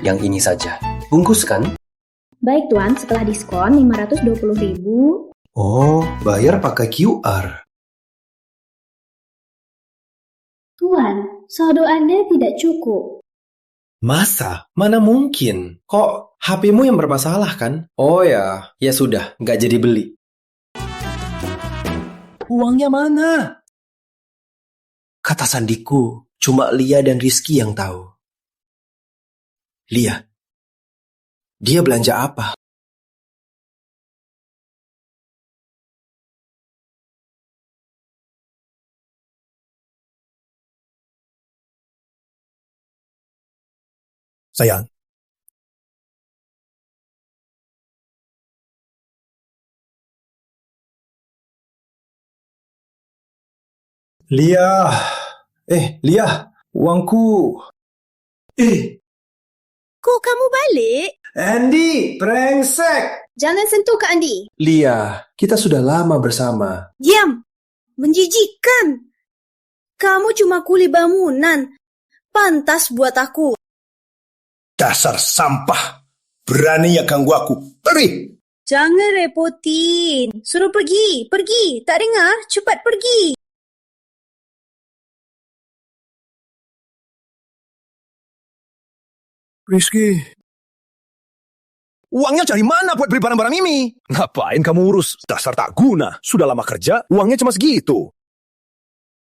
yang ini saja. Bungkuskan? Baik Tuan, setelah diskon 520.000. Oh, bayar pakai QR. Tuan, saldo Anda tidak cukup. Masa? Mana mungkin? Kok HP-mu yang bermasalah kan? Oh ya, ya sudah, nggak jadi beli. Uangnya mana? Kata Sandiku, cuma Lia dan Rizky yang tahu. Lia, dia belanja apa? Sayang, Lia, Lia, uangku. Kok kamu balik? Andy, brengsek! Jangan sentuh Kak Andi. Lia, kita sudah lama bersama. Diam. Menjijikkan. Kamu cuma kuli bangunan. Pantas buat aku. Dasar sampah. Berani ya ganggu aku. Pergi. Jangan repotin. Suruh pergi. Pergi. Tak dengar? Cepat pergi. Rizky. Uangnya dari mana buat beli barang-barang ini? Ngapain kamu urus? Dasar tak guna. Sudah lama kerja, uangnya cuma segitu.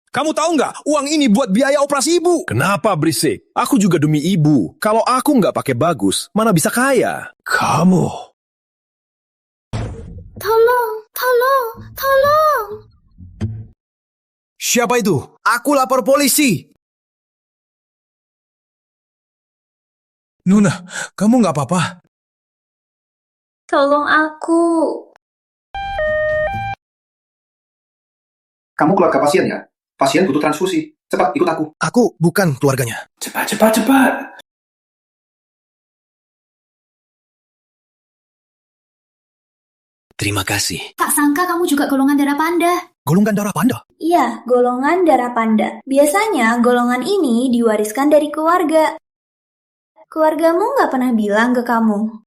Kamu tahu nggak, uang ini buat biaya operasi ibu. Kenapa berisik? Aku juga demi ibu. Kalau aku nggak pakai bagus, mana bisa kaya? Kamu. Tolong, tolong, tolong. Siapa itu? Aku lapor polisi. Nuna, kamu nggak apa-apa? Tolong aku. Kamu keluarga pasien ya? Pasien butuh transfusi. Cepat, ikut aku. Aku bukan keluarganya. Cepat, cepat, cepat. Terima kasih. Tak sangka kamu juga golongan darah panda. Golongan darah panda? Iya, golongan darah panda. Biasanya golongan ini diwariskan dari keluarga. Keluargamu nggak pernah bilang ke kamu.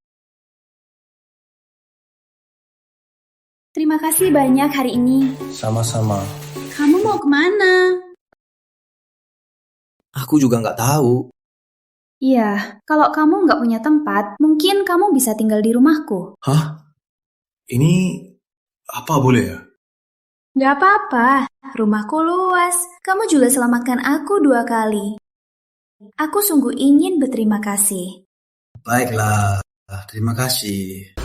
Terima kasih banyak hari ini. Sama-sama. Kamu mau kemana? Aku juga nggak tahu. Iya, kalau kamu nggak punya tempat, mungkin kamu bisa tinggal di rumahku. Hah? Ini apa boleh ya? Nggak apa-apa, rumahku luas. Kamu juga selamatkan aku 2 kali. Aku sungguh ingin berterima kasih. Baiklah, terima kasih.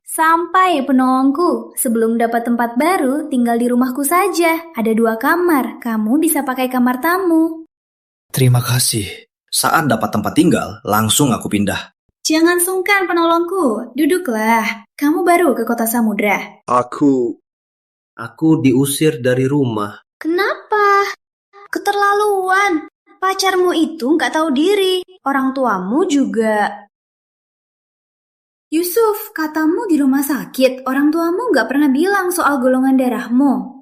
Sampai penolongku, sebelum dapat tempat baru, tinggal di rumahku saja. Ada 2 kamar, kamu bisa pakai kamar tamu. Terima kasih. Saat dapat tempat tinggal, langsung aku pindah. Jangan sungkan penolongku, duduklah. Kamu baru ke kota Samudra. Aku diusir dari rumah. Kenapa? Keterlaluan. Pacarmu itu nggak tahu diri. Orang tuamu juga. Yusuf, katamu di rumah sakit. Orang tuamu nggak pernah bilang soal golongan darahmu.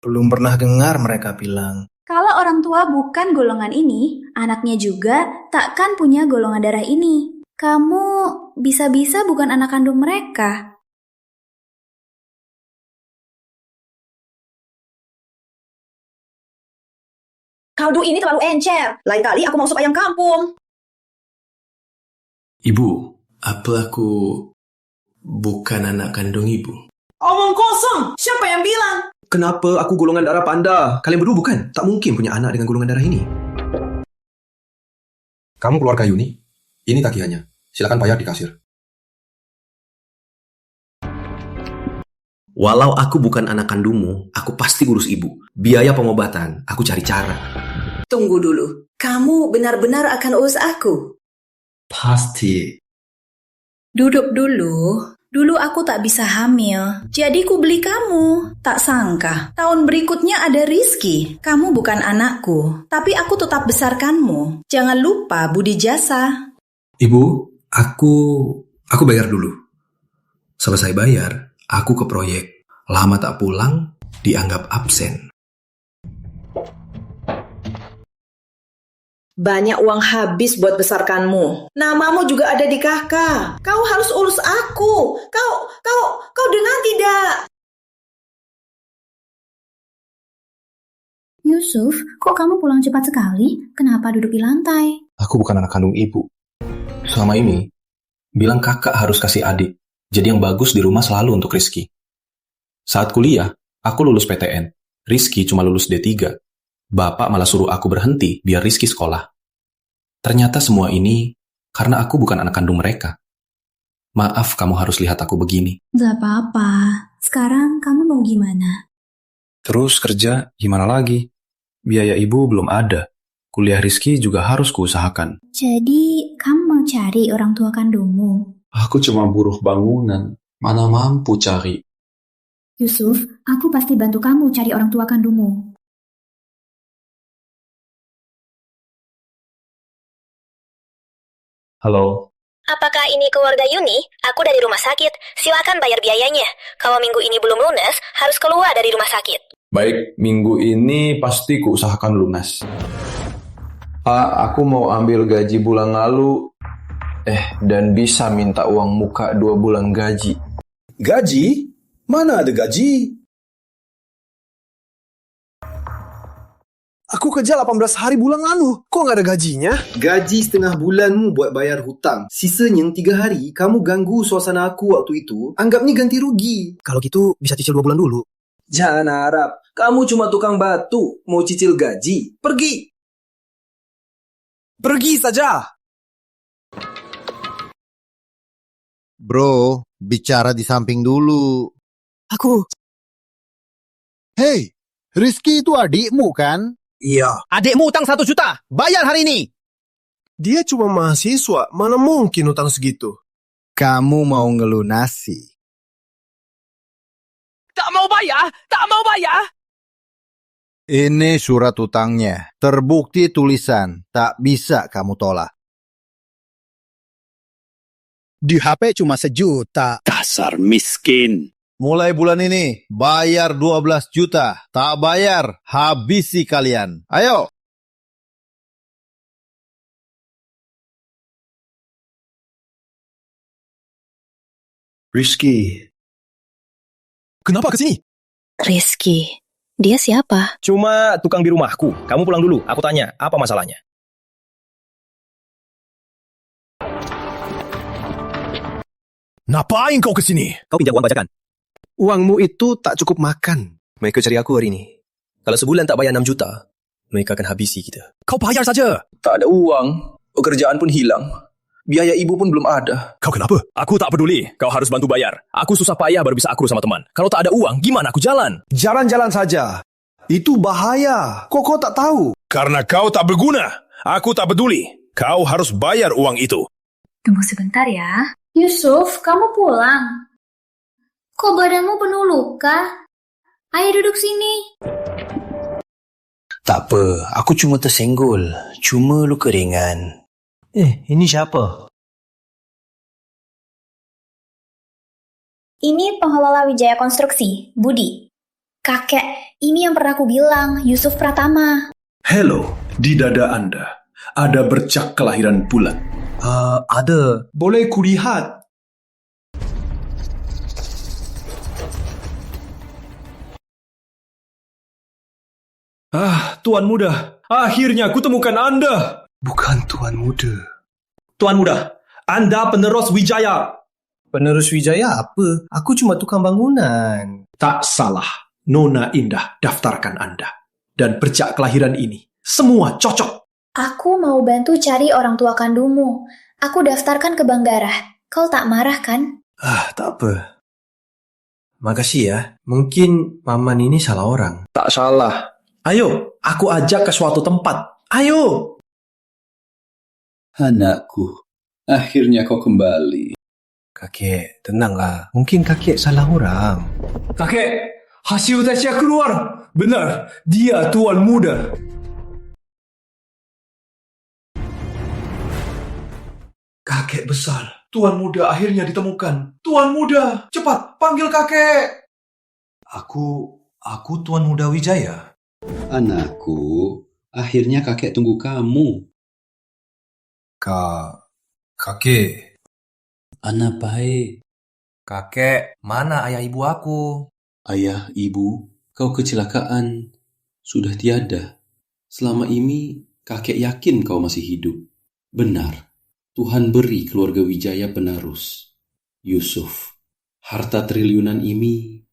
Belum pernah dengar mereka bilang. Kalau orang tua bukan golongan ini, anaknya juga takkan punya golongan darah ini. Kamu bisa-bisa bukan anak kandung mereka. Kaldu ini terlalu encer. Lain kali aku mau sup ayam kampung. Ibu, apa aku bukan anak kandung ibu? Omong kosong. Siapa yang bilang? Kenapa aku golongan darah panda? Kalian berdua bukan? Tak mungkin punya anak dengan golongan darah ini. Kamu keluarga Yuni? Ini tagihannya. Silakan bayar di kasir. Walau aku bukan anak kandungmu, aku pasti urus ibu. Biaya pengobatan, aku cari cara. Tunggu dulu. Kamu benar-benar akan urus aku? Pasti. Duduk dulu. Dulu aku tak bisa hamil. Jadi ku beli kamu. Tak sangka. Tahun berikutnya ada Rizky. Kamu bukan anakku. Tapi aku tetap besarkanmu. Jangan lupa budi jasa. Ibu, aku bayar dulu. Selesai bayar, aku ke proyek. Lama tak pulang, dianggap absen. Banyak uang habis buat besarkanmu. Namamu juga ada di kakak. Kau harus urus aku. Kau dengar tidak? Yusuf, kok kamu pulang cepat sekali? Kenapa duduk di lantai? Aku bukan anak kandung ibu. Selama ini, bilang kakak harus kasih adik. Jadi yang bagus di rumah selalu untuk Rizky. Saat kuliah, aku lulus PTN. Rizky cuma lulus D3. Bapak malah suruh aku berhenti biar Rizky sekolah. Ternyata semua ini karena aku bukan anak kandung mereka. Maaf kamu harus lihat aku begini. Gak apa-apa. Sekarang kamu mau gimana? Terus kerja, gimana lagi? Biaya ibu belum ada. Kuliah Rizky juga harus kuusahakan. Jadi, kamu mau cari orang tua kandungmu? Aku cuma buruh bangunan. Mana mampu cari. Yusuf, aku pasti bantu kamu cari orang tua kandungmu. Halo. Apakah ini keluarga Yuni? Aku dari rumah sakit. Silakan bayar biayanya. Kalau minggu ini belum lunas, harus keluar dari rumah sakit. Baik, minggu ini pasti kuusahakan lunas. Pak, aku mau ambil gaji bulan lalu. Dan bisa minta uang muka 2 bulan gaji. Gaji? Mana ada gaji? Aku kerja 18 hari bulan lalu. Kok nggak ada gajinya? Gaji setengah bulanmu buat bayar hutang. Sisanya 3 hari, kamu ganggu suasana aku waktu itu. Anggap ni ganti rugi. Kalau gitu bisa cicil 2 bulan dulu. Jangan harap. Kamu cuma tukang batu. Mau cicil gaji. Pergi. Pergi saja. Bro, bicara di samping dulu. Aku. Hei, Rizky itu adikmu kan? Iya. Adikmu utang 1 juta. Bayar hari ini. Dia cuma mahasiswa. Mana mungkin utang segitu? Kamu mau ngelunasi. Tak mau bayar. Tak mau bayar. Ini surat utangnya. Terbukti tulisan. Tak bisa kamu tolak. Di HP cuma 1 juta. Dasar miskin. Mulai bulan ini, bayar 12 juta. Tak bayar, habisi kalian. Ayo. Rizky. Kenapa kesini? Rizky, dia siapa? Cuma tukang di rumahku. Kamu pulang dulu. Aku tanya, apa masalahnya? Ngapain kau kesini? Kau pinjam uang bajakan. Uangmu itu tak cukup makan. Mereka cari aku hari ini. Kalau sebulan tak bayar 6 juta, mereka akan habisi kita. Kau bayar saja. Tak ada uang. Pekerjaan pun hilang. Biaya ibu pun belum ada. Kau kenapa? Aku tak peduli. Kau harus bantu bayar. Aku susah payah baru bisa akur sama teman. Kalau tak ada uang, gimana aku jalan? Jalan-jalan saja. Itu bahaya. Kok kau tak tahu? Karena kau tak berguna. Aku tak peduli. Kau harus bayar uang itu. Tunggu sebentar ya. Yusuf, kamu pulang. Kok badanmu penuh luka? Ayo duduk sini. Tak apa, aku cuma tersenggol. Cuma luka ringan. Ini siapa? Ini pengelola Wijaya Konstruksi, Budi. Kakek, ini yang pernah aku bilang, Yusuf Pratama. Hello, di dada Anda ada bercak kelahiran bulat. Ada. Boleh kulihat? Tuan Muda, akhirnya kutemukan Anda. Bukan Tuan Muda. Tuan Muda, Anda penerus Wijaya. Penerus Wijaya apa? Aku cuma tukang bangunan. Tak salah, Nona Indah daftarkan Anda. Dan bercak kelahiran ini, semua cocok. Aku mau bantu cari orang tua kandungmu. Aku daftarkan ke Bank Darah. Kau tak marah kan? Tak apa. Makasih ya. Mungkin Maman ini salah orang. Tak salah. Ayo, aku ajak ke suatu tempat. Ayo. Anakku, akhirnya kau kembali. Kakek, tenanglah. Mungkin kakek salah orang. Kakek, hasil tesnya keluar. Benar, dia Tuan Muda. Kakek besar, Tuan Muda akhirnya ditemukan. Tuan Muda, cepat panggil kakek. Aku Tuan Muda Wijaya. Anakku, akhirnya kakek tunggu kamu. Kakek. Anak baik. Kakek, mana ayah ibu aku? Ayah, ibu, kau kecelakaan. Sudah tiada. Selama ini, kakek yakin kau masih hidup. Benar, Tuhan beri keluarga Wijaya penerus. Yusuf, harta triliunan ini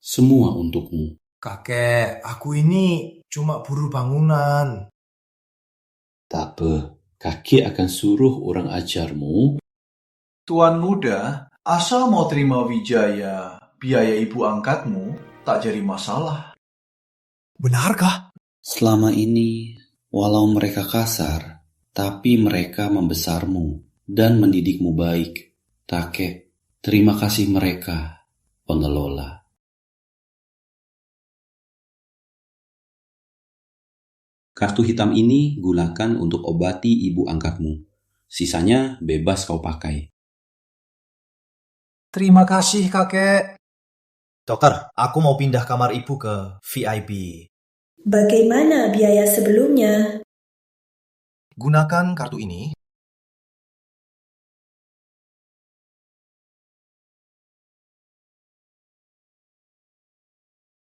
semua untukmu. Kakek, aku ini cuma buruh bangunan. Tak apa, kakek akan suruh orang ajarmu. Tuan muda, asal mau terima Wijaya, biaya ibu angkatmu tak jadi masalah. Benarkah? Selama ini, walau mereka kasar, tapi mereka membesarmu dan mendidikmu baik. Kakek, terima kasih mereka, pengelola. Kartu hitam ini gunakan untuk obati ibu angkatmu. Sisanya bebas kau pakai. Terima kasih, kakek. Dokter, aku mau pindah kamar ibu ke VIP. Bagaimana biaya sebelumnya? Gunakan kartu ini.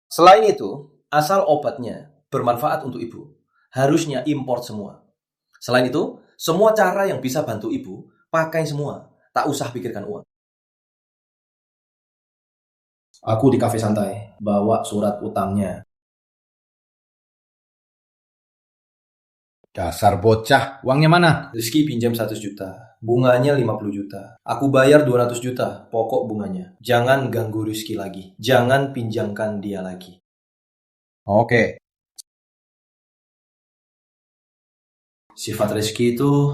Selain itu, asal obatnya bermanfaat untuk ibu, harusnya import semua. Selain itu, semua cara yang bisa bantu ibu, pakai semua. Tak usah pikirkan uang. Aku di kafe santai, bawa surat utangnya. Dasar bocah, uangnya mana? Rizky pinjam 100 juta, bunganya 50 juta. Aku bayar 200 juta, pokok bunganya. Jangan ganggu Rizky lagi. Jangan pinjamkan dia lagi. Oke. Sifat Rizky itu,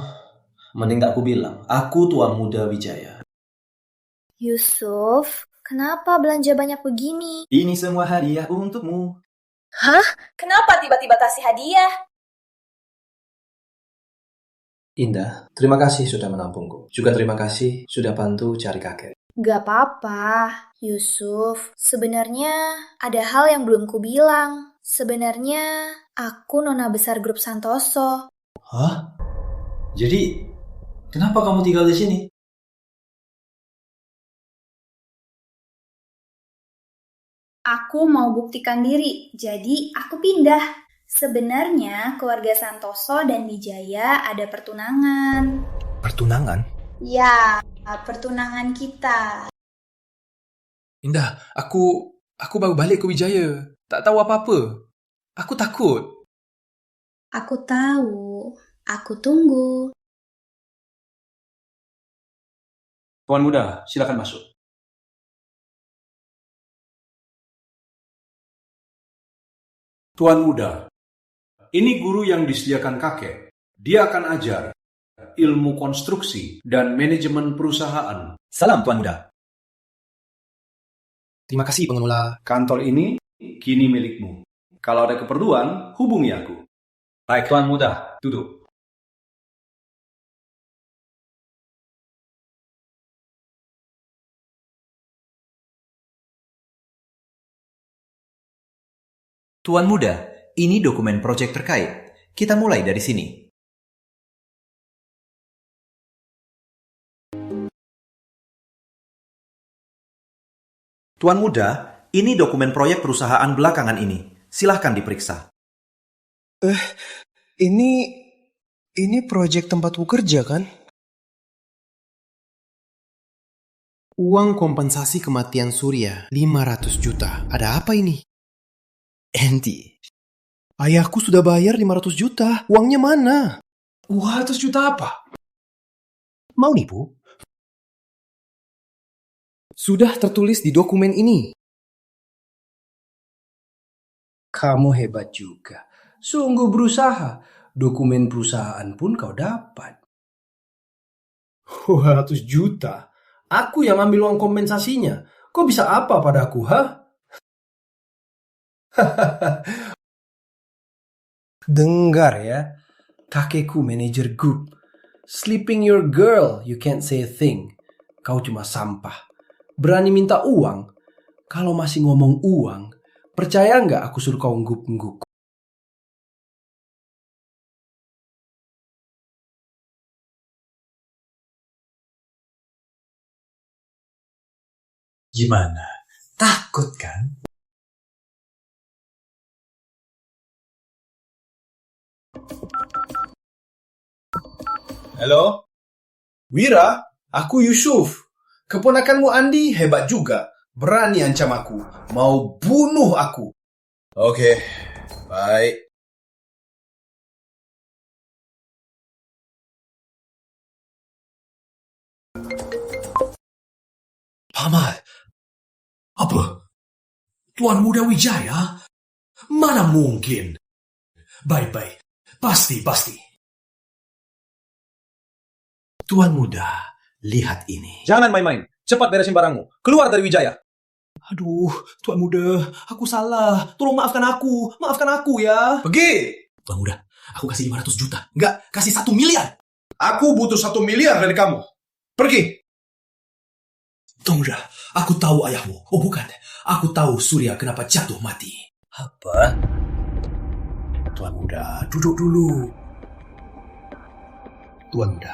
mending tak aku bilang, aku tuan muda Wijaya. Yusuf, kenapa belanja banyak begini? Ini semua hadiah untukmu. Hah? Kenapa tiba-tiba kasih hadiah? Indah, terima kasih sudah menampungku. Juga terima kasih sudah bantu cari kakek. Gak apa-apa, Yusuf. Sebenarnya ada hal yang belum ku bilang. Sebenarnya aku nona besar grup Santoso. Hah? Jadi, kenapa kamu tinggal di sini? Aku mau buktikan diri, jadi aku pindah. Sebenarnya keluarga Santoso dan Wijaya ada pertunangan. Pertunangan? Ya, pertunangan kita. Indah, aku baru balik ke Wijaya. Tak tahu apa-apa. Aku takut. Aku tahu. Aku tunggu. Tuan muda, silakan masuk. Tuan muda, ini guru yang disediakan kakek. Dia akan ajar ilmu konstruksi dan manajemen perusahaan. Salam, Tuan Muda. Terima kasih, pengelola. Kantor ini kini milikmu. Kalau ada keperluan, hubungi aku. Baik, Tuan Muda. Duduk. Tuan Muda, ini dokumen proyek terkait. Kita mulai dari sini. Tuan Muda, ini dokumen proyek perusahaan belakangan ini. Silahkan diperiksa. Ini proyek tempatku kerja, kan? Uang kompensasi kematian Surya, 500 juta. Ada apa ini? Enti. Ayahku sudah bayar 500 juta. Uangnya mana? 200 juta apa? Mau nipu? Sudah tertulis di dokumen ini. Kamu hebat juga. Sungguh berusaha. Dokumen perusahaan pun kau dapat. 200 juta? Aku yang ambil uang kompensasinya. Kau bisa apa padaku, ha? Dengar ya. Kakekku manajer grup. Sleeping your girl, you can't say a thing. Kau cuma sampah. Berani minta uang? Kalau masih ngomong uang, percaya nggak aku suruh kau ngguk-ngguk? Gimana? Takut kan? Halo? Wira, aku Yusuf. Keponakanmu Andi hebat juga. Berani ancam aku. Mau bunuh aku. Oke, baik. Paman, apa? Tuan Muda Wijaya? Mana mungkin? Baik-baik, pasti. Tuan Muda, lihat ini. Jangan main-main. Cepat beresin barangmu. Keluar dari Wijaya. Aduh, Tuan Muda, aku salah. Tolong maafkan aku ya. Pergi! Tuan Muda, aku kasih 500 juta. Enggak, kasih 1 miliar. Aku butuh 1 miliar dari kamu. Pergi! Tuan Muda, aku tahu ayahmu. Oh bukan, aku tahu Surya kenapa jatuh mati. Apa? Tuan Muda, duduk dulu. Tuan Muda,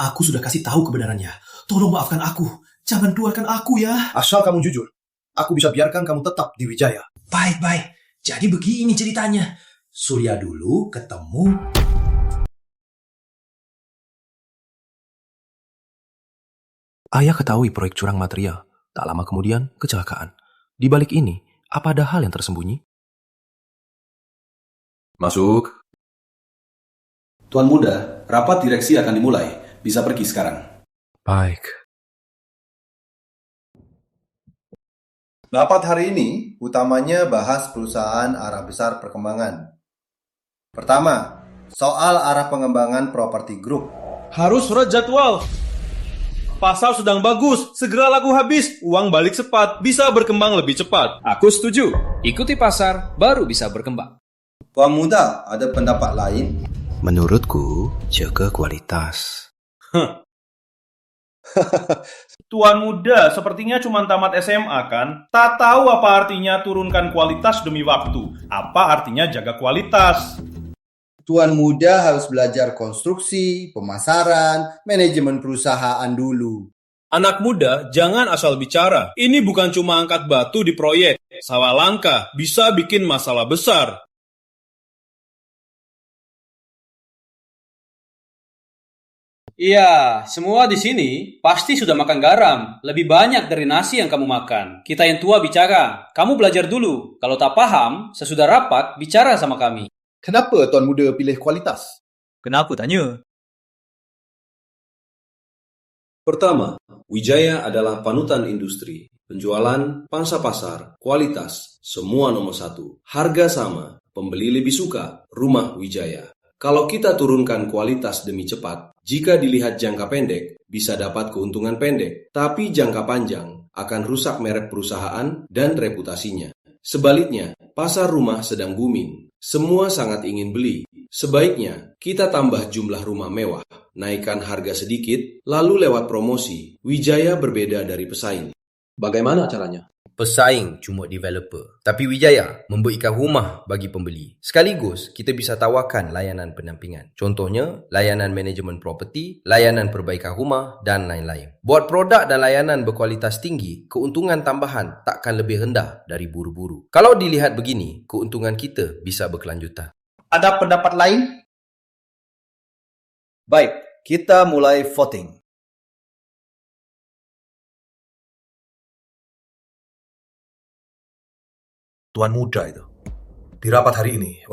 aku sudah kasih tahu kebenarannya. Tolong maafkan aku. Jangan keluarkan aku ya. Asal kamu jujur, aku bisa biarkan kamu tetap di Wijaya. Baik. Jadi begini ceritanya. Surya dulu ketemu... Ayah ketahui proyek curang material. Tak lama kemudian, kecelakaan. Di balik ini, apa ada hal yang tersembunyi? Masuk. Tuan Muda, rapat direksi akan dimulai. Bisa pergi sekarang. Baik. Rapat hari ini utamanya bahas perusahaan arah besar perkembangan. Pertama, soal arah pengembangan properti grup. Harus surat jadwal. Pasar sedang bagus, segera laku habis, uang balik cepat, bisa berkembang lebih cepat. Aku setuju. Ikuti pasar, baru bisa berkembang. Tuan Muda, ada pendapat lain? Menurutku, jaga kualitas. Tuan Muda sepertinya cuma tamat SMA kan? Tak tahu apa artinya turunkan kualitas demi waktu. Apa artinya jaga kualitas? Tuan Muda harus belajar konstruksi, pemasaran, manajemen perusahaan dulu. Anak muda, jangan asal bicara. Ini bukan cuma angkat batu di proyek. Salah langkah bisa bikin masalah besar. Iya, semua di sini pasti sudah makan garam. Lebih banyak dari nasi yang kamu makan. Kita yang tua bicara. Kamu belajar dulu. Kalau tak paham, sesudah rapat, bicara sama kami. Kenapa Tuan Muda pilih kualitas? Kenapa tanya? Pertama, Wijaya adalah panutan industri. Penjualan, pangsa pasar, kualitas, semua nomor 1. Harga sama, pembeli lebih suka, rumah Wijaya. Kalau kita turunkan kualitas demi cepat, jika dilihat jangka pendek, bisa dapat keuntungan pendek. Tapi jangka panjang, akan rusak merek perusahaan dan reputasinya. Sebaliknya, pasar rumah sedang booming. Semua sangat ingin beli. Sebaiknya, kita tambah jumlah rumah mewah, naikkan harga sedikit, lalu lewat promosi. Wijaya berbeda dari pesaing. Bagaimana caranya? Pesaing cuma developer, tapi Wijaya memberikan rumah bagi pembeli. Sekaligus, kita bisa tawarkan layanan pendampingan. Contohnya, layanan manajemen properti, layanan perbaikan rumah, dan lain-lain. Buat produk dan layanan berkualitas tinggi, keuntungan tambahan takkan lebih rendah dari buru-buru. Kalau dilihat begini, keuntungan kita bisa berkelanjutan. Ada pendapat lain? Baik, kita mulai voting. Tuan Muda itu. Di rapat hari ini,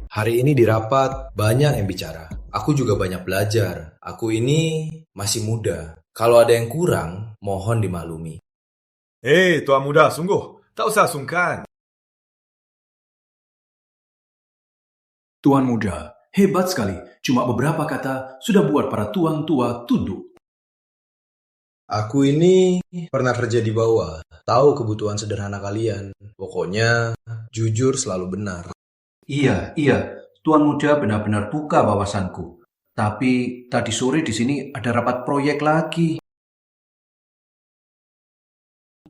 Hari ini di rapat banyak yang bicara. Aku juga banyak belajar. Aku ini masih muda. Kalau ada yang kurang, mohon dimaklumi. Tuan Muda, sungguh. Tak usah sungkan. Tuan Muda, hebat sekali. Cuma beberapa kata sudah buat para tuan tua tunduk. Aku ini pernah kerja di bawah. Tahu kebutuhan sederhana kalian. Pokoknya, jujur selalu benar. Iya. Tuan Muda benar-benar buka wawasanku. Tapi tadi sore di sini ada rapat proyek lagi.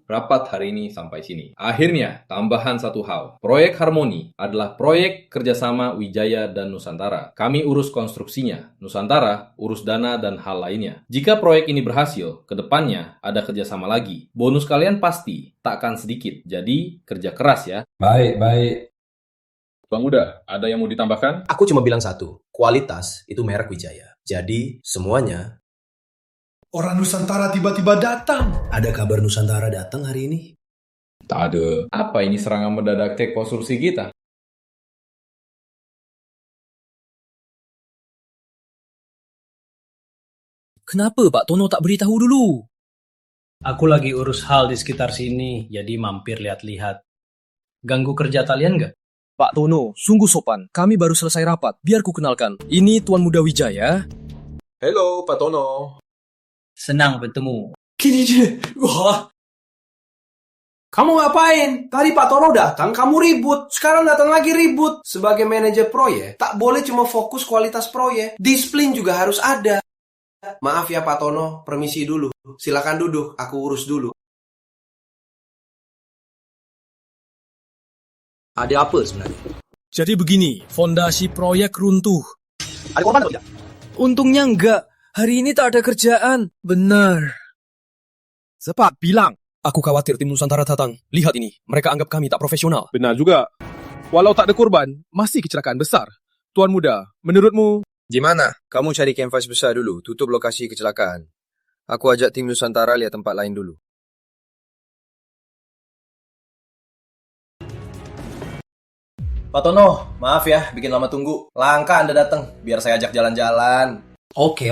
rapat hari ini sampai sini. Akhirnya, tambahan satu hal. Proyek Harmoni adalah proyek kerjasama Wijaya dan Nusantara. Kami urus konstruksinya, Nusantara urus dana dan hal lainnya. Jika proyek ini berhasil, ke depannya ada kerjasama lagi. Bonus kalian pasti takkan sedikit, jadi kerja keras ya. Baik. Bang Uda, ada yang mau ditambahkan? Aku cuma bilang satu, kualitas itu merek Wijaya. Jadi, semuanya... Orang Nusantara tiba-tiba datang. Ada kabar Nusantara datang hari ini? Tak ada. Apa ini serangan mendadak cek konstruksi kita? Kenapa Pak Tono tak beritahu dulu? Aku lagi urus hal di sekitar sini, jadi mampir lihat-lihat. Ganggu kerja kalian nggak? Pak Tono, sungguh sopan. Kami baru selesai rapat. Biar ku kenalkan. Ini Tuan Muda Wijaya. Halo, Pak Tono. Senang bertemu. Gini je. Wah. Kamu ngapain? Tadi Pak Tono datang, kamu ribut. Sekarang datang lagi ribut. Sebagai manajer proyek, tak boleh cuma fokus kualitas proyek. Disiplin juga harus ada. Maaf ya Pak Tono, permisi dulu. Silakan duduk, aku urus dulu. Ada apa sebenarnya? Jadi begini, fondasi proyek runtuh. Ada korban atau tidak? Untungnya enggak. Hari ini tak ada kerjaan. Benar. Cepat bilang. Aku khawatir tim Nusantara datang. Lihat ini, mereka anggap kami tak profesional. Benar juga. Walau tak ada korban, masih kecelakaan besar. Tuan Muda, menurutmu? Gimana? Kamu cari kanvas besar dulu, tutup lokasi kecelakaan. Aku ajak tim Nusantara lihat tempat lain dulu. Pak Tono, maaf ya, bikin lama tunggu. Langka Anda datang, biar saya ajak jalan-jalan. Oke.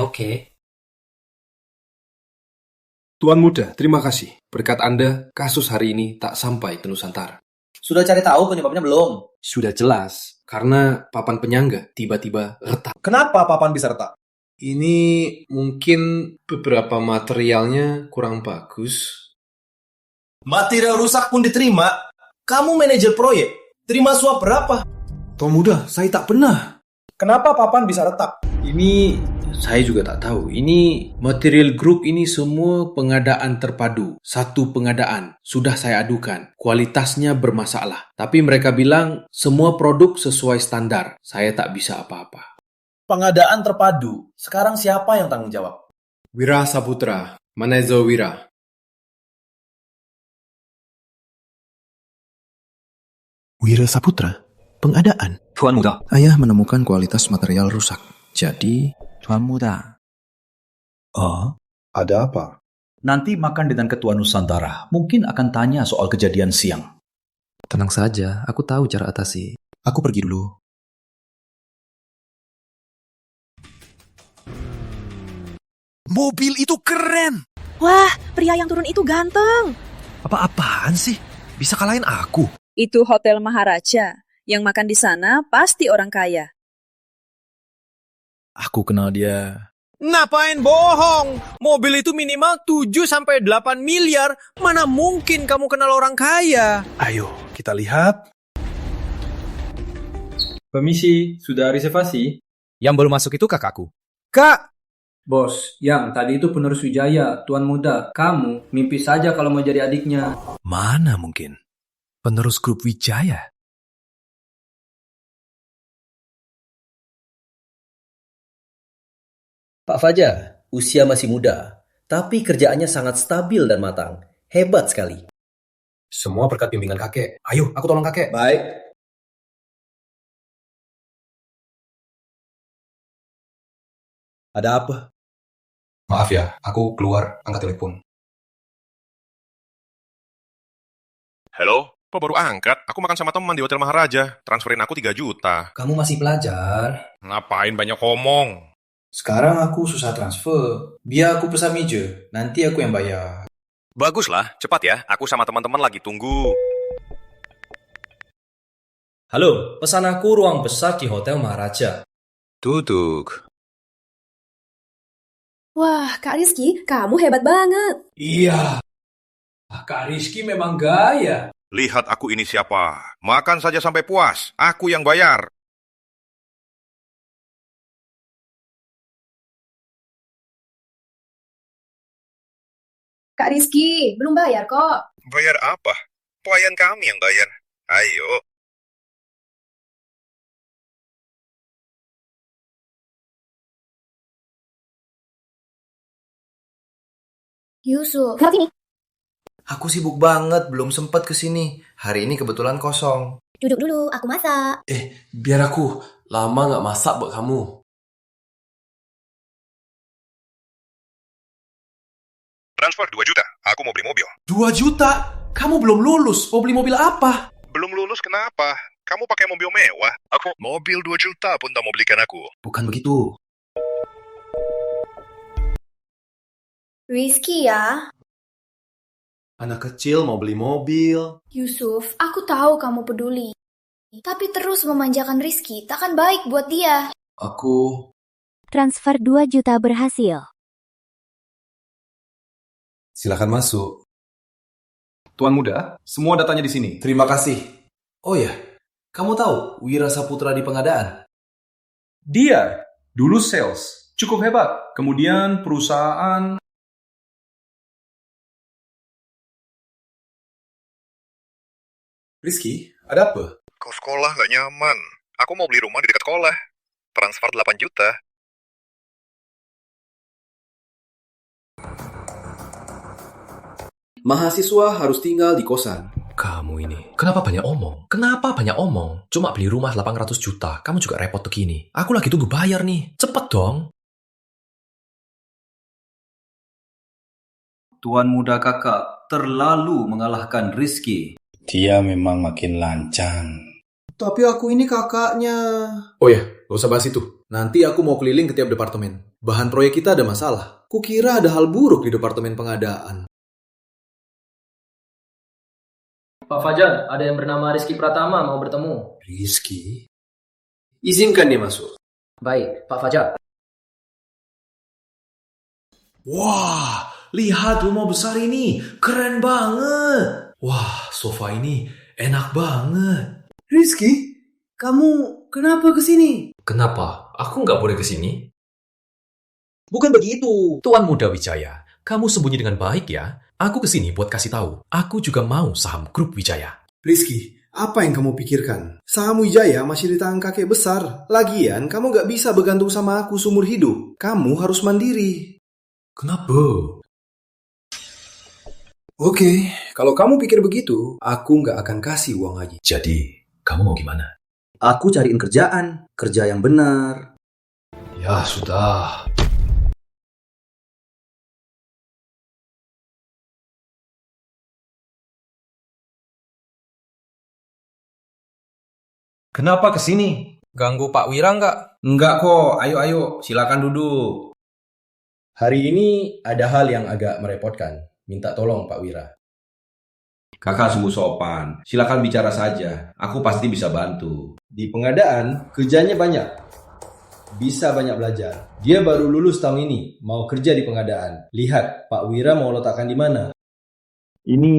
Tuan Muda, terima kasih. Berkat Anda, kasus hari ini tak sampai ke Nusantara. Sudah cari tahu penyebabnya belum? Sudah jelas, karena papan penyangga tiba-tiba retak. Kenapa papan bisa retak? Ini mungkin beberapa materialnya kurang bagus. Material rusak pun diterima? Kamu manajer proyek, terima suap berapa? Tuan Muda, saya tak pernah. Kenapa papan bisa retak? Ini saya juga tak tahu. Ini material group ini semua pengadaan terpadu. Satu pengadaan. Sudah saya adukan. Kualitasnya bermasalah. Tapi mereka bilang semua produk sesuai standar. Saya tak bisa apa-apa. Pengadaan terpadu. Sekarang siapa yang tanggung jawab? Wira Saputra. Manajer Wira. Wira Saputra? Pengadaan? Tuan Muda. Ayah menemukan kualitas material rusak. Jadi... Tuan Muda. Oh? Ada apa? Nanti makan dengan Ketua Nusantara. Mungkin akan tanya soal kejadian siang. Tenang saja, aku tahu cara atasi. Aku pergi dulu. Mobil itu keren! Wah, pria yang turun itu ganteng. Apa-apaan sih? Bisa kalahin aku? Itu Hotel Maharaja. Yang makan di sana pasti orang kaya. Aku kenal dia. Ngapain bohong? Mobil itu minimal 7-8 miliar. Mana mungkin kamu kenal orang kaya? Ayo, kita lihat. Permisi, sudah reservasi? Yang belum masuk itu kakakku. Kak! Bos, yang tadi itu penerus Wijaya, Tuan Muda. Kamu mimpi saja kalau mau jadi adiknya. Mana mungkin? Penerus grup Wijaya? Pak Fajar, usia masih muda, tapi kerjaannya sangat stabil dan matang. Hebat sekali. Semua berkat bimbingan kakek. Ayo, aku tolong kakek. Baik. Ada apa? Maaf ya, aku keluar angkat telepon. Halo, kok baru angkat? Aku makan sama teman di Hotel Maharaja. Transferin aku 3 juta. Kamu masih pelajar? Ngapain banyak ngomong? Sekarang aku susah transfer. Biar aku pesan meja, nanti aku yang bayar. Baguslah, cepat ya. Aku sama teman-teman lagi tunggu. Halo, pesan aku ruang besar di Hotel Maharaja. Duduk. Wah, Kak Rizky, kamu hebat banget. Iya. Kak Rizky memang gaya. Lihat aku ini siapa. Makan saja sampai puas. Aku yang bayar. Kak Rizky, belum bayar kok. Bayar apa? Pelayan kami yang bayar. Ayo. Yusuf. Aku sibuk banget, belum sempat kesini. Hari ini kebetulan kosong. Duduk dulu, aku masak. Biar aku. Lama nggak masak buat kamu. Transfer 2 juta. Aku mau beli mobil. 2 juta? Kamu belum lulus. Mau beli mobil apa? Belum lulus kenapa? Kamu pakai mobil mewah. Aku mobil 2 juta pun tak mau belikan aku. Bukan begitu. Rizky ya. Anak kecil mau beli mobil. Yusuf, aku tahu kamu peduli. Tapi terus memanjakan Rizky takkan baik buat dia. Aku... Transfer 2 juta berhasil. Silakan masuk. Tuan Muda, semua datanya di sini. Terima kasih. Oh ya, kamu tahu Wira Saputra di pengadaan? Dia dulu sales, cukup hebat. Kemudian perusahaan... Rizky, ada apa? Kau sekolah gak nyaman. Aku mau beli rumah di dekat sekolah. Transfer 8 juta. Mahasiswa harus tinggal di kosan. Kamu ini, kenapa banyak omong? Kenapa banyak omong? Cuma beli rumah 800 juta, kamu juga repot begini. Aku lagi tunggu bayar nih, cepet dong. Tuan muda kakak terlalu mengalahkan Rizky. Dia memang makin lancang. Tapi aku ini kakaknya. Oh ya, gak usah bahas itu. Nanti aku mau keliling ke tiap departemen. Bahan proyek kita ada masalah. Kukira ada hal buruk di departemen pengadaan. Pak Fajar, ada yang bernama Rizky Pratama mau bertemu. Rizky? Izinkan dia masuk. Baik, Pak Fajar. Wah, lihat rumah besar ini. Keren banget. Wah, sofa ini enak banget. Rizky, kamu kenapa kesini? Kenapa? Aku nggak boleh kesini? Bukan begitu. Tuan Muda Wijaya, kamu sembunyi dengan baik ya. Aku kesini buat kasih tahu. Aku juga mau saham grup Wijaya. Rizky, apa yang kamu pikirkan? Saham Wijaya masih di tangan kakek besar. Lagian, kamu nggak bisa bergantung sama aku seumur hidup. Kamu harus mandiri. Kenapa? Oke, kalau kamu pikir begitu, aku nggak akan kasih uang lagi. Jadi, kamu mau gimana? Aku cariin kerjaan. Kerja yang benar. Ya, sudah. Kenapa kesini? Ganggu Pak Wira nggak? Enggak kok, ayo, silakan duduk. Hari ini ada hal yang agak merepotkan. Minta tolong Pak Wira. Kakak sungguh sopan, silakan bicara saja. Aku pasti bisa bantu. Di pengadaan, kerjanya banyak. Bisa banyak belajar. Dia baru lulus tahun ini, mau kerja di pengadaan. Lihat, Pak Wira mau letakkan di mana? Ini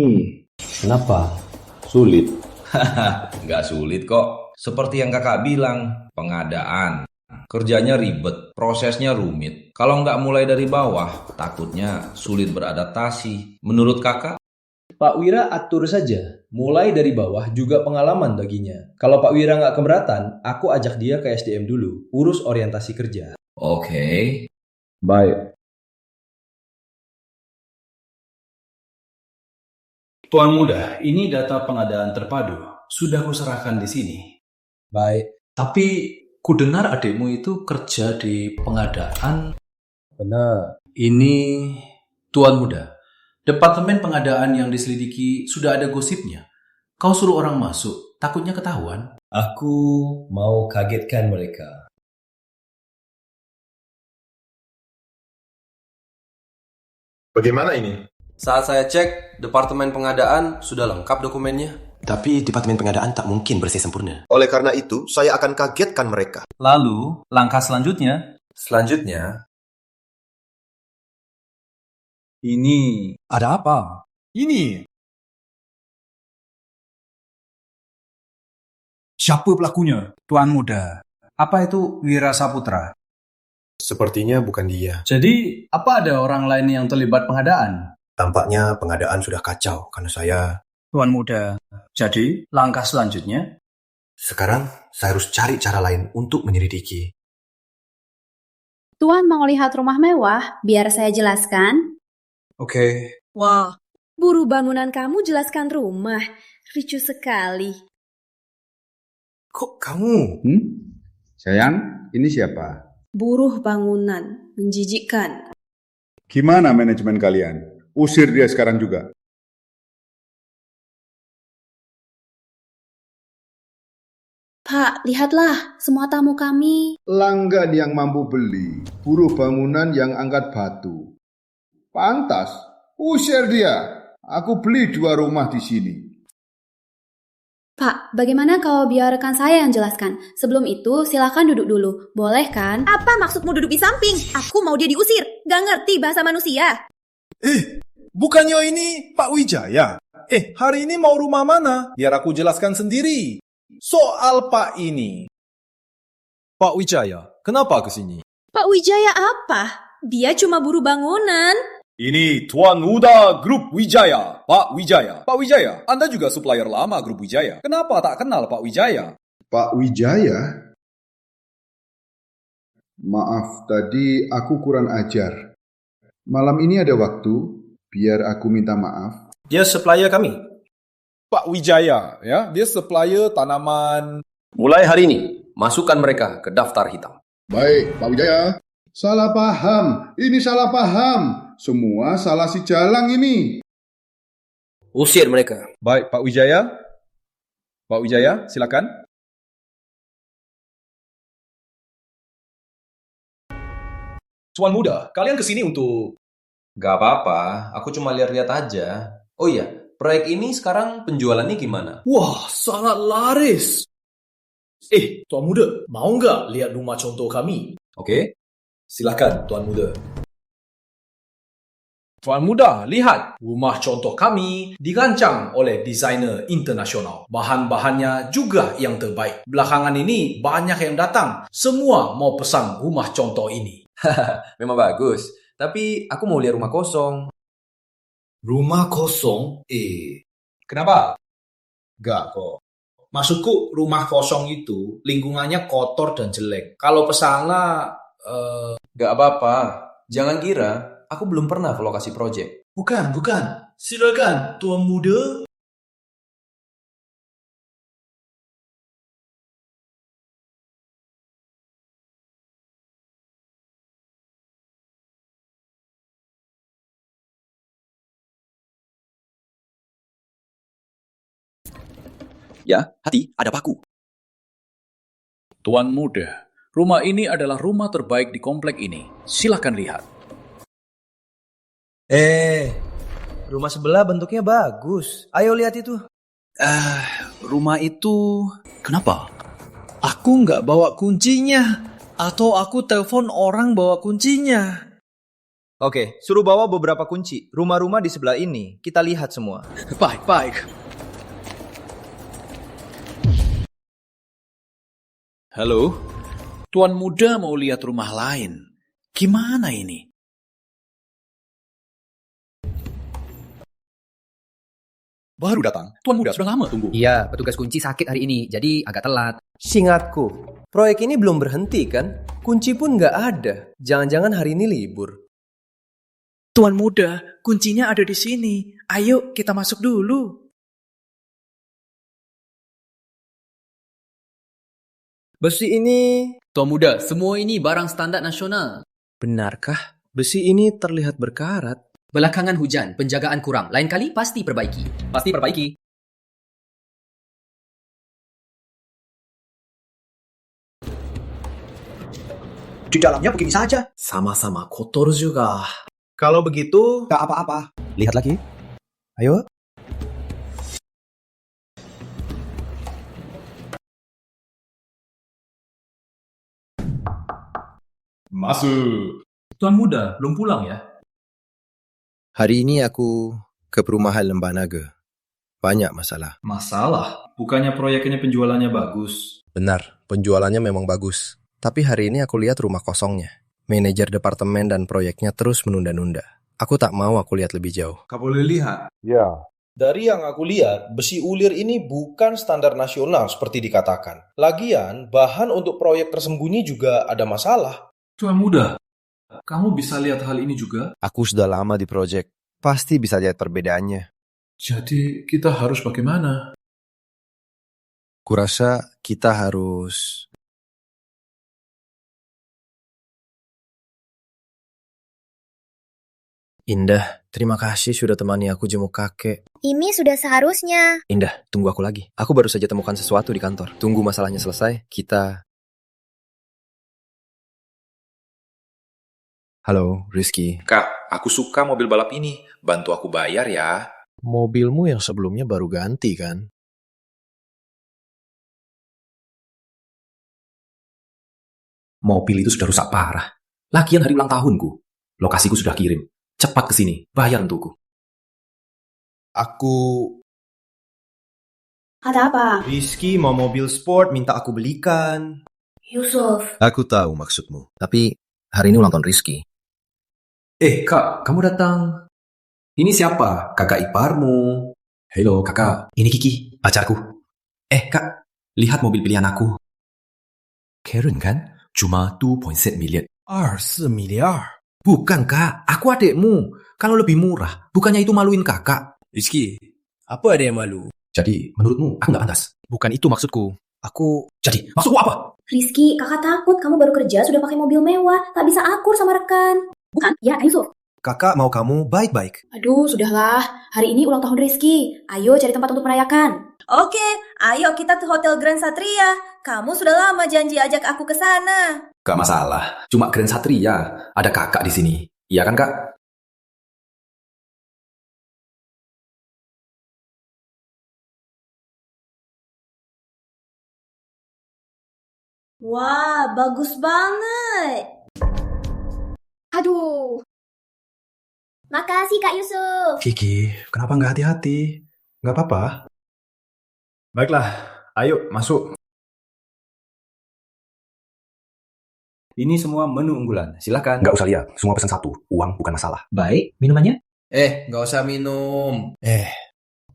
Kenapa? sulit. Nggak sulit kok. Seperti yang kakak bilang, pengadaan. Kerjanya ribet, prosesnya rumit. Kalau nggak mulai dari bawah, takutnya sulit beradaptasi. Menurut kakak? Pak Wira atur saja. Mulai dari bawah juga pengalaman baginya. Kalau Pak Wira nggak keberatan, aku ajak dia ke SDM dulu. Urus orientasi kerja. Oke. Baik. Tuan Muda, ini data pengadaan terpadu. Sudah kuserahkan di sini. Baik. Tapi kudengar adikmu itu kerja di pengadaan. Benar. Ini Tuan Muda. Departemen pengadaan yang diselidiki sudah ada gosipnya. Kau suruh orang masuk, takutnya ketahuan. Aku mau kagetkan mereka. Bagaimana ini? Saat saya cek, Departemen Pengadaan sudah lengkap dokumennya. Tapi Departemen Pengadaan tak mungkin bersih sempurna. Oleh karena itu, saya akan kagetkan mereka. Lalu, langkah selanjutnya? Selanjutnya, Ini. Ada apa? Ini. Siapa pelakunya? Tuan Muda. Apa itu Wira Saputra? Sepertinya bukan dia. Jadi, apa ada orang lain yang terlibat pengadaan? Tampaknya pengadaan sudah kacau karena saya... Tuan Muda, jadi langkah selanjutnya? Sekarang saya harus cari cara lain untuk menyelidiki. Tuan mau lihat rumah mewah? Biar saya jelaskan. Oke. Wah, buruh bangunan kamu jelaskan rumah. Ricu sekali. Kok kamu? Sayang, ini siapa? Buruh bangunan, menjijikkan. Gimana manajemen kalian? Usir dia sekarang juga. Pak, lihatlah semua tamu kami. Langgan yang mampu beli, buruh bangunan yang angkat batu. Pantas, usir dia. Aku beli 2 rumah di sini. Pak, bagaimana kalau biarkan saya yang jelaskan? Sebelum itu, silakan duduk dulu. Boleh kan? Apa maksudmu duduk di samping? Aku mau dia diusir. Gak ngerti bahasa manusia. Bukannya ini Pak Wijaya? Hari ini mau rumah mana? Biar aku jelaskan sendiri. Soal Pak ini. Pak Wijaya, kenapa ke sini? Pak Wijaya apa? Dia cuma buruh bangunan. Ini Tuan Muda Grup Wijaya, Pak Wijaya. Pak Wijaya, Anda juga supplier lama Grup Wijaya. Kenapa tak kenal Pak Wijaya? Pak Wijaya? Maaf, tadi aku kurang ajar. Malam ini ada waktu, biar aku minta maaf. Dia supplier kami. Pak Wijaya, ya, dia supplier tanaman. Mulai hari ini, masukkan mereka ke daftar hitam. Baik, Pak Wijaya. Salah paham, ini salah paham. Semua salah si Jalang ini. Usir mereka. Baik, Pak Wijaya. Pak Wijaya, silakan. Tuan Muda, kalian kesini untuk... Gak apa-apa, aku cuma lihat-lihat aja. Oh iya, proyek ini sekarang penjualannya gimana? Wah, sangat laris. Tuan Muda, mau nggak lihat rumah contoh kami? Oke, silakan Tuan Muda. Tuan Muda, lihat. Rumah contoh kami dirancang oleh desainer internasional. Bahan-bahannya juga yang terbaik. Belakangan ini banyak yang datang. Semua mau pesan rumah contoh ini. Memang bagus. Tapi aku mau lihat rumah kosong. Rumah kosong? Kenapa? Gak kok. Maksudku rumah kosong itu lingkungannya kotor dan jelek. Kalau pesana... Gak apa-apa. Jangan kira aku belum pernah ke lokasi proyek. Bukan. Silakan, Tuan Muda. Ya, hati, ada paku. Tuan Muda, rumah ini adalah rumah terbaik di komplek ini. Silakan lihat. Rumah sebelah bentuknya bagus. Ayo lihat itu. Rumah itu... Kenapa? Aku nggak bawa kuncinya. Atau aku telepon orang bawa kuncinya. Oke, suruh bawa beberapa kunci. Rumah-rumah di sebelah ini. Kita lihat semua. Baik. Halo? Tuan Muda mau lihat rumah lain. Gimana ini? Baru datang. Tuan Muda sudah lama tunggu. Iya, petugas kunci sakit hari ini, jadi agak telat. Seingatku, proyek ini belum berhenti kan? Kunci pun nggak ada. Jangan-jangan hari ini libur. Tuan Muda, kuncinya ada di sini. Ayo, kita masuk dulu. Besi ini... Tuan Muda, semua ini barang standar nasional. Benarkah? Besi ini terlihat berkarat. Belakangan hujan, penjagaan kurang. Lain kali pasti perbaiki. Di dalamnya begini saja. Sama-sama kotor juga. Kalau begitu... Gak apa-apa. Lihat lagi. Ayo. Masuk. Tuan Muda, belum pulang ya? Hari ini aku ke perumahan Lembah Naga. Banyak masalah. Masalah? Bukannya proyek ini penjualannya bagus? Benar, penjualannya memang bagus. Tapi hari ini aku lihat rumah kosongnya. Manajer departemen dan proyeknya terus menunda-nunda. Aku tak mau aku lihat lebih jauh. Kau boleh lihat. Ya. Dari yang aku lihat, besi ulir ini bukan standar nasional seperti dikatakan. Lagian, bahan untuk proyek tersembunyi juga ada masalah. Tuan muda, kamu bisa lihat hal ini juga? Aku sudah lama di proyek. Pasti bisa lihat perbedaannya. Jadi kita harus bagaimana? Kurasa kita harus... Indah, terima kasih sudah temani aku jenguk kakek. Ini sudah seharusnya. Indah, tunggu aku lagi. Aku baru saja temukan sesuatu di kantor. Tunggu masalahnya selesai, kita... Halo, Rizky. Kak, aku suka mobil balap ini. Bantu aku bayar ya. Mobilmu yang sebelumnya baru ganti, kan? Mobil itu sudah rusak parah. Lagian hari ulang tahunku. Lokasiku sudah kirim. Cepat ke sini, bayar untukku. Aku... Ada apa? Rizky mau mobil sport, minta aku belikan. Yusuf. Aku tahu maksudmu. Tapi hari ini ulang tahun Rizky. Kak, kamu datang. Ini siapa? Kakak iparmu. Halo, kakak. Ini Kiki, pacarku. Kak, lihat mobil pilihan aku. Karen kan? Cuma 2.7 miliar. 2 miliar? Bukan, Kak. Aku adekmu. Kalau lebih murah, bukannya itu maluin kakak. Rizky, apa ada yang malu? Jadi, menurutmu aku nggak pantas? Bukan itu maksudku. Aku... Jadi, maksudku apa? Rizky, kakak takut kamu baru kerja sudah pakai mobil mewah. Tak bisa akur sama rekan. Bukan? Ya, Yusuf. Kakak mau kamu baik-baik. Aduh, sudahlah. Hari ini ulang tahun Rizky. Ayo cari tempat untuk merayakan. Oke, ayo kita ke Hotel Grand Satria. Kamu sudah lama janji ajak aku ke sana. Gak masalah. Cuma Grand Satria. Ada kakak di sini. Iya kan, Kak? Wah, bagus banget. Aduh. Makasih Kak Yusuf. Kiki, kenapa nggak hati-hati? Nggak apa-apa. Baiklah, ayo masuk. Ini semua menu unggulan. Silakan. Nggak usah lihat, semua pesan satu. Uang bukan masalah. Baik, minumannya? Nggak usah minum.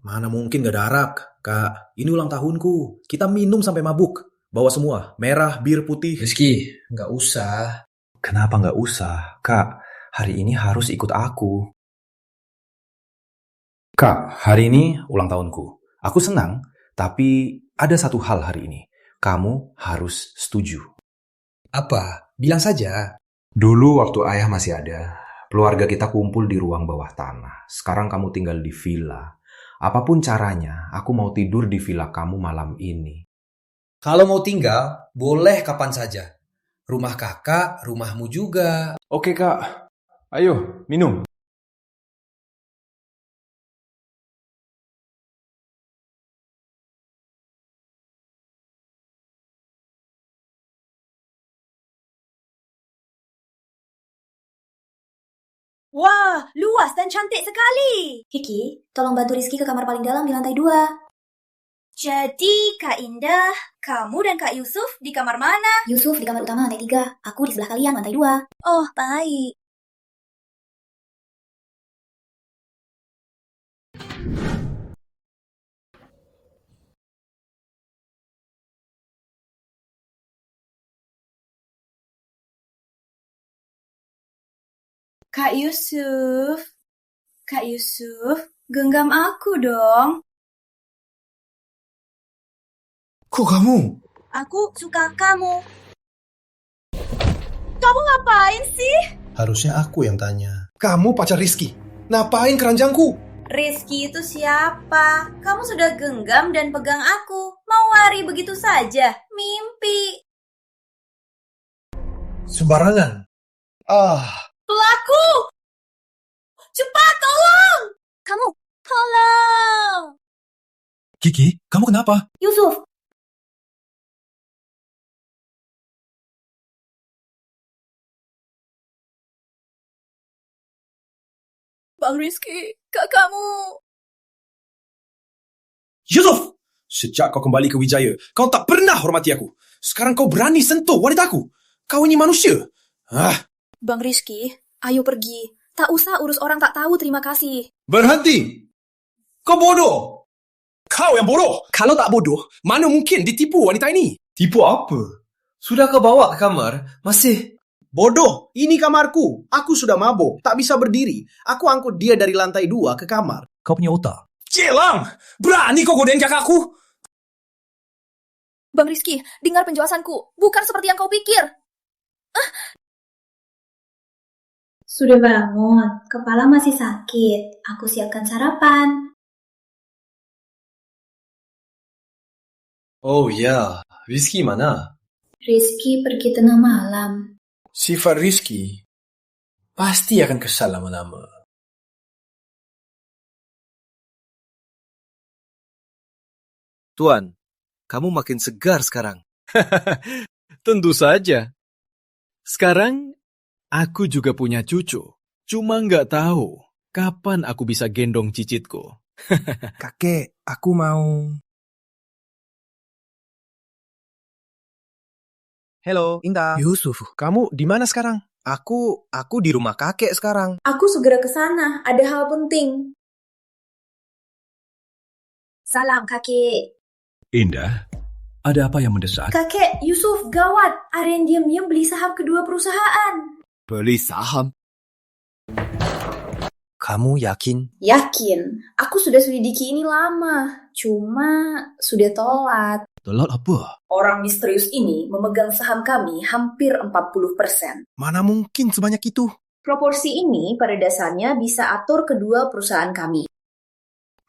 Mana mungkin nggak ada arak, Kak. Ini ulang tahunku. Kita minum sampai mabuk. Bawa semua, merah, bir, putih. Rizky, nggak usah. Kenapa nggak usah? Kak, hari ini harus ikut aku. Kak, hari ini ulang tahunku. Aku senang, tapi ada satu hal hari ini. Kamu harus setuju. Apa? Bilang saja. Dulu waktu ayah masih ada, keluarga kita kumpul di ruang bawah tanah. Sekarang kamu tinggal di villa. Apapun caranya, aku mau tidur di villa kamu malam ini. Kalau mau tinggal, boleh kapan saja. Rumah kakak, rumahmu juga. Oke, Kak. Ayo, minum. Wah, luas dan cantik sekali. Kiki, tolong bantu Rizky ke kamar paling dalam di lantai 2. Jadi, Kak Indah, kamu dan Kak Yusuf di kamar mana? Yusuf di kamar utama lantai 3. Aku di sebelah kalian lantai 2. Oh, baik. Kak Yusuf, genggam aku dong. Kok kamu? Aku suka kamu. Kamu ngapain sih? Harusnya aku yang tanya. Kamu pacar Rizky. Ngapain keranjangku? Rizky itu siapa? Kamu sudah genggam dan pegang aku. Mau lari begitu saja? Mimpi. Sembarangan. Pelaku! Cepat, tolong! Kamu, tolong! Kiki, kamu kenapa? Yusuf! Bang Rizky, kakakmu. Yusuf! Sejak kau kembali ke Wijaya, kau tak pernah hormati aku. Sekarang kau berani sentuh wanitaku. Kau ini manusia. Bang Rizky, ayo pergi. Tak usah urus orang tak tahu, terima kasih. Berhenti! Kau bodoh! Kau yang bodoh! Kalau tak bodoh, mana mungkin ditipu wanita ini? Tipu apa? Sudah kau bawa ke kamar, masih... Bodoh, ini kamarku. Aku sudah mabuk, tak bisa berdiri. Aku angkut dia dari lantai 2 ke kamar. Kau punya otak. Celang! Berani kau godain kakakku? Bang Rizky, dengar penjelasanku. Bukan seperti yang kau pikir. Sudah bangun, kepala masih sakit. Aku siapkan sarapan. Oh ya, Rizky mana? Rizky pergi tengah malam. Sifat Rizky pasti akan kesal lama-lama. Tuan, kamu makin segar sekarang. Tentu saja. Sekarang, aku juga punya cucu. Cuma nggak tahu kapan aku bisa gendong cicitku. Kakek, aku mau... Halo, Indah. Yusuf, kamu di mana sekarang? Aku di rumah kakek sekarang. Aku segera ke sana, ada hal penting. Salam, kakek. Indah, ada apa yang mendesak? Kakek, Yusuf, gawat. Aryan diam-diam beli saham kedua perusahaan. Beli saham? Kamu yakin? Yakin. Aku sudah selidiki ini lama. Cuma sudah telat. Telat apa? Orang misterius ini memegang saham kami hampir 40%. Mana mungkin sebanyak itu? Proporsi ini pada dasarnya bisa atur kedua perusahaan kami.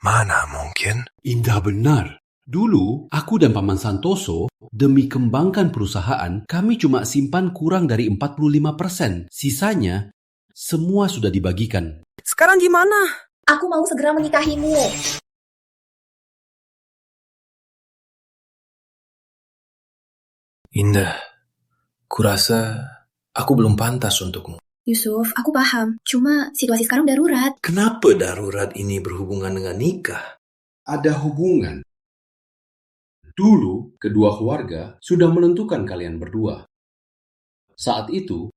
Mana mungkin? Indah benar. Dulu, aku dan Paman Santoso, demi kembangkan perusahaan, kami cuma simpan kurang dari 45%. Sisanya, semua sudah dibagikan. Sekarang gimana? Aku mau segera menikahimu. Indah, kurasa aku belum pantas untukmu. Yusuf, aku paham. Cuma situasi sekarang darurat. Kenapa darurat ini berhubungan dengan nikah? Ada hubungan. Dulu, kedua keluarga sudah menentukan kalian berdua. Saat itu,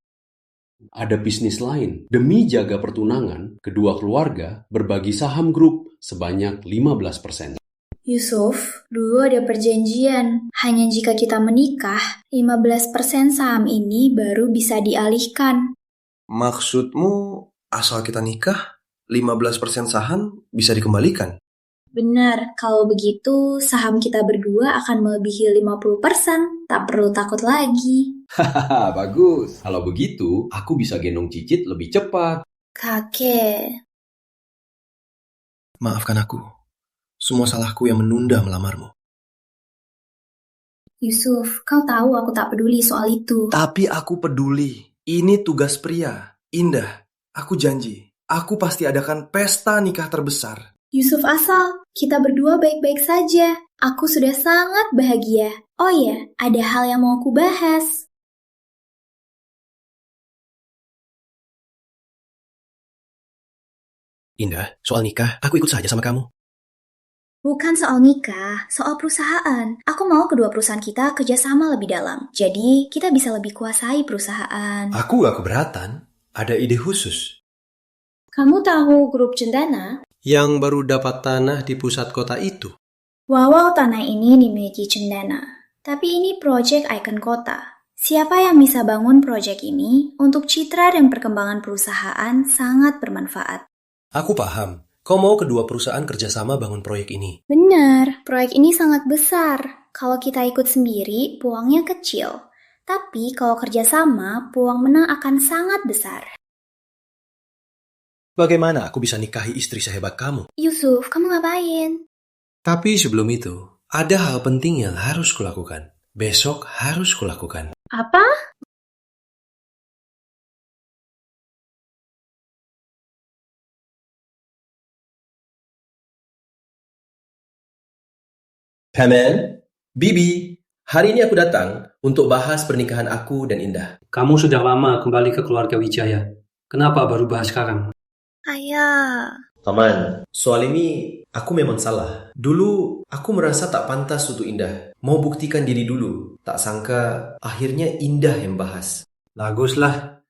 ada bisnis lain. Demi jaga pertunangan, kedua keluarga berbagi saham grup sebanyak 15%. Yusuf, dulu ada perjanjian. Hanya jika kita menikah, 15% saham ini baru bisa dialihkan. Maksudmu asal kita nikah, 15% saham bisa dikembalikan? Benar, kalau begitu saham kita berdua akan melebihi 50%. Tak perlu takut lagi. Hahaha, bagus. Kalau begitu, aku bisa gendong cicit lebih cepat. Kakek. Maafkan aku. Semua salahku yang menunda melamarmu. Yusuf, kau tahu aku tak peduli soal itu. Tapi aku peduli. Ini tugas pria. Indah, aku janji. Aku pasti adakan pesta nikah terbesar. Yusuf asal, kita berdua baik-baik saja. Aku sudah sangat bahagia. Oh ya, ada hal yang mau aku bahas. Indah, soal nikah, aku ikut saja sama kamu. Bukan soal nikah, soal perusahaan. Aku mau kedua perusahaan kita kerjasama lebih dalam. Jadi, kita bisa lebih kuasai perusahaan. Aku gak keberatan. Ada ide khusus. Kamu tahu grup Cendana? Yang baru dapat tanah di pusat kota itu. Walau tanah ini dimiliki Cendana, tapi ini proyek ikon kota. Siapa yang bisa bangun proyek ini untuk citra dan perkembangan perusahaan sangat bermanfaat. Aku paham. Kau mau kedua perusahaan kerjasama bangun proyek ini? Benar, proyek ini sangat besar. Kalau kita ikut sendiri, peluangnya kecil. Tapi kalau kerjasama, peluang menang akan sangat besar. Bagaimana aku bisa nikahi istri sehebat kamu? Yusuf, kamu ngapain? Tapi sebelum itu, ada hal penting yang harus kulakukan. Besok harus kulakukan. Apa? Paman, Bibi, hari ini aku datang untuk bahas pernikahan aku dan Indah. Kamu sudah lama kembali ke keluarga Wijaya. Kenapa baru bahas sekarang? Ayah. Paman, soal ini aku memang salah. Dulu aku merasa tak pantas untuk Indah. Mau buktikan diri dulu. Tak sangka akhirnya Indah yang bahas. Baguslah.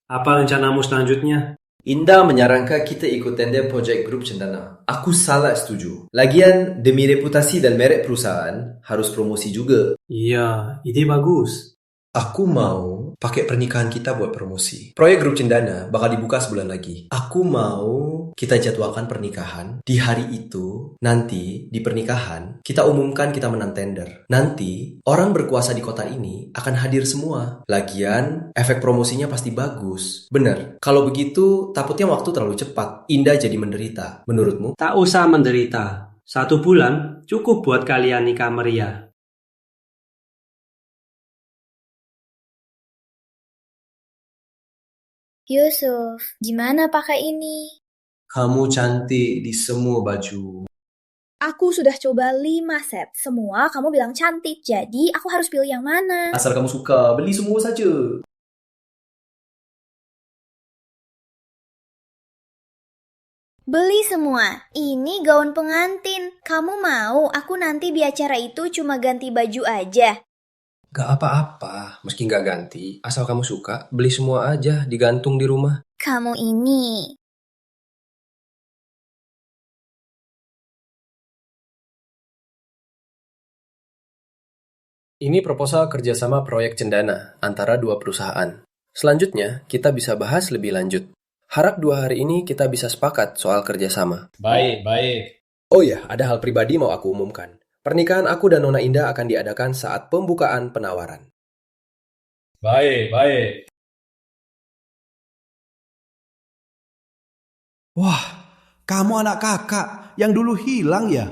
Apa rencanamu selanjutnya? Indah menyarankan kita ikut tender projek grup Cendana. Aku sangat setuju. Lagian, demi reputasi dan merek perusahaan, harus promosi juga. Iya, ide bagus. Aku mau pakai pernikahan kita buat promosi. Proyek grup Cendana bakal dibuka sebulan lagi. Aku mau kita jadwalkan pernikahan. Di hari itu, nanti di pernikahan, kita umumkan kita menang tender. Nanti, orang berkuasa di kota ini akan hadir semua. Lagian, efek promosinya pasti bagus. Bener, kalau begitu takutnya waktu terlalu cepat. Indah jadi menderita. Menurutmu? Tak usah menderita. 1 bulan cukup buat kalian nikah meriah. Yusuf, gimana pakai ini? Kamu cantik di semua baju. Aku sudah coba 5 set. Semua kamu bilang cantik, jadi aku harus pilih yang mana? Asal kamu suka, beli semua saja. Beli semua. Ini gaun pengantin. Kamu mau aku nanti di acara itu cuma ganti baju aja? Gak apa-apa, meski gak ganti. Asal kamu suka, beli semua aja, digantung di rumah. Kamu ini. Ini proposal kerjasama proyek Cendana antara 2 perusahaan. Selanjutnya, kita bisa bahas lebih lanjut. Harap 2 hari ini kita bisa sepakat soal kerjasama. Baik. Oh ya, ada hal pribadi mau aku umumkan. Pernikahan aku dan Nona Indah akan diadakan saat pembukaan penawaran. Baik. Wah, kamu anak kakak yang dulu hilang ya?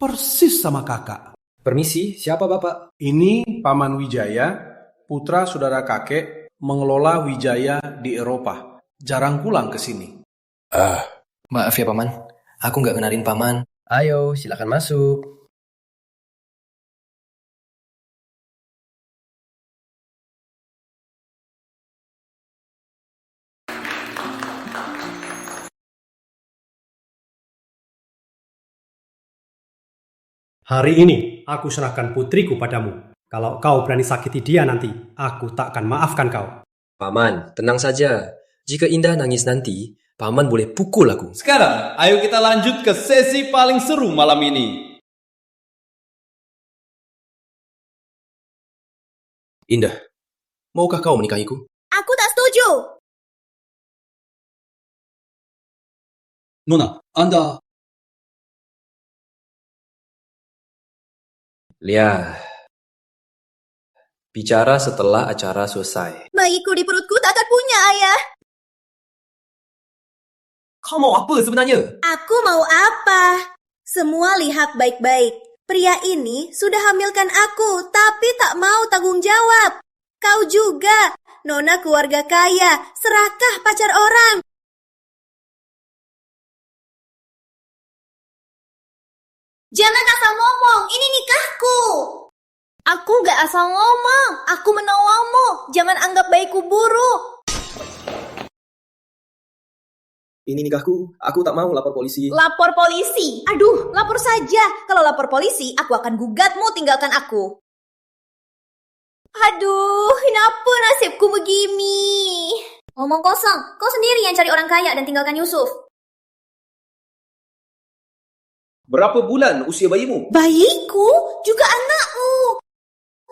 Persis sama kakak. Permisi, siapa Bapak? Ini Paman Wijaya, putra saudara kakek, mengelola Wijaya di Eropa. Jarang pulang ke sini. Maaf ya Paman, aku nggak kenalin Paman. Ayo, silakan masuk. Hari ini, aku serahkan putriku padamu. Kalau kau berani sakiti dia nanti, aku tak akan maafkan kau. Paman, tenang saja. Jika Indah nangis nanti, Paman boleh pukul aku. Sekarang, ayo kita lanjut ke sesi paling seru malam ini. Indah, maukah kau menikahiku? Aku tak setuju. Nona, Anda... Lihat. Bicara setelah acara selesai. Bayiku di perutku tak akan punya ayah. Kau mau apa sebenarnya? Aku mau apa? Semua lihat baik-baik. Pria ini sudah hamilkan aku, tapi tak mau tanggung jawab. Kau juga, Nona keluarga kaya, serakah pacar orang. Jangan asal ngomong, ini nikahku. Aku gak asal ngomong, aku menolongmu. Jangan anggap bayiku buruk. Ini nikahku, aku tak mau lapor polisi. Lapor polisi? Aduh, lapor saja. Kalau lapor polisi, aku akan gugatmu tinggalkan aku. Aduh, kenapa nasibku begini? Ngomong kosong, kau sendiri yang cari orang kaya dan tinggalkan Yusuf. Berapa bulan usia bayimu? Bayiku? Juga anakmu.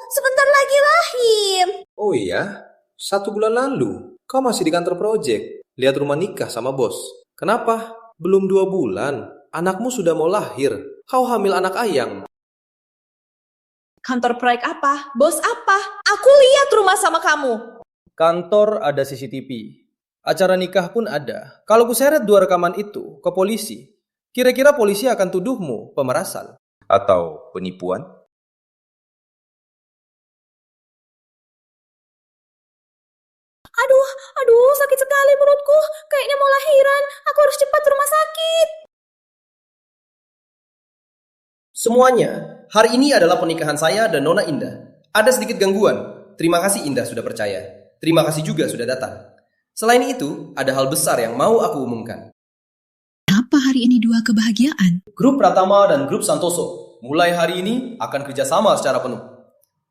Sebentar lagi lahir. Oh iya, 1 bulan lalu. Kau masih di kantor proyek. Lihat rumah nikah sama bos. Kenapa? Belum 2 bulan. Anakmu sudah mau lahir. Kau hamil anak ayang. Kantor proyek apa? Bos apa? Aku lihat rumah sama kamu. Kantor ada CCTV. Acara nikah pun ada. Kalau ku seret 2 rekaman itu ke polisi, kira-kira polisi akan tuduhmu pemerasan atau penipuan? Aduh, sakit sekali perutku. Kayaknya mau lahiran. Aku harus cepat ke rumah sakit. Semuanya, hari ini adalah pernikahan saya dan Nona Indah. Ada sedikit gangguan. Terima kasih Indah sudah percaya. Terima kasih juga sudah datang. Selain itu, ada hal besar yang mau aku umumkan. Apa hari ini 2 kebahagiaan? Grup Pratama dan Grup Santoso mulai hari ini akan kerjasama secara penuh.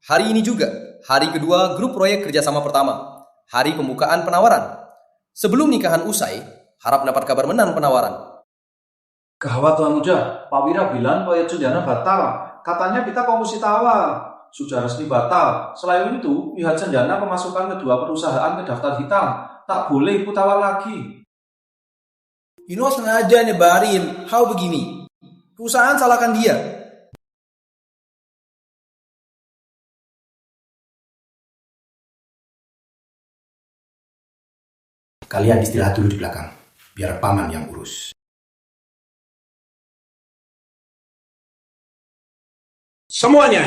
Hari ini juga, hari kedua grup proyek kerjasama pertama. Hari pembukaan penawaran. Sebelum nikahan usai, Harap dapat kabar menang penawaran. Gawat Tuan Muda, Pak Wira bilang proyek Cendana batal. Katanya kita komusi tawar. Sudah resmi batal. Selain itu, pihak Cendana memasukkan kedua perusahaan ke daftar hitam. Tak boleh ikut tawar lagi. Ino sengaja nyebarin hal begini. Perusahaan salahkan dia. Kalian istirahat dulu di belakang. Biar paman yang urus. Semuanya,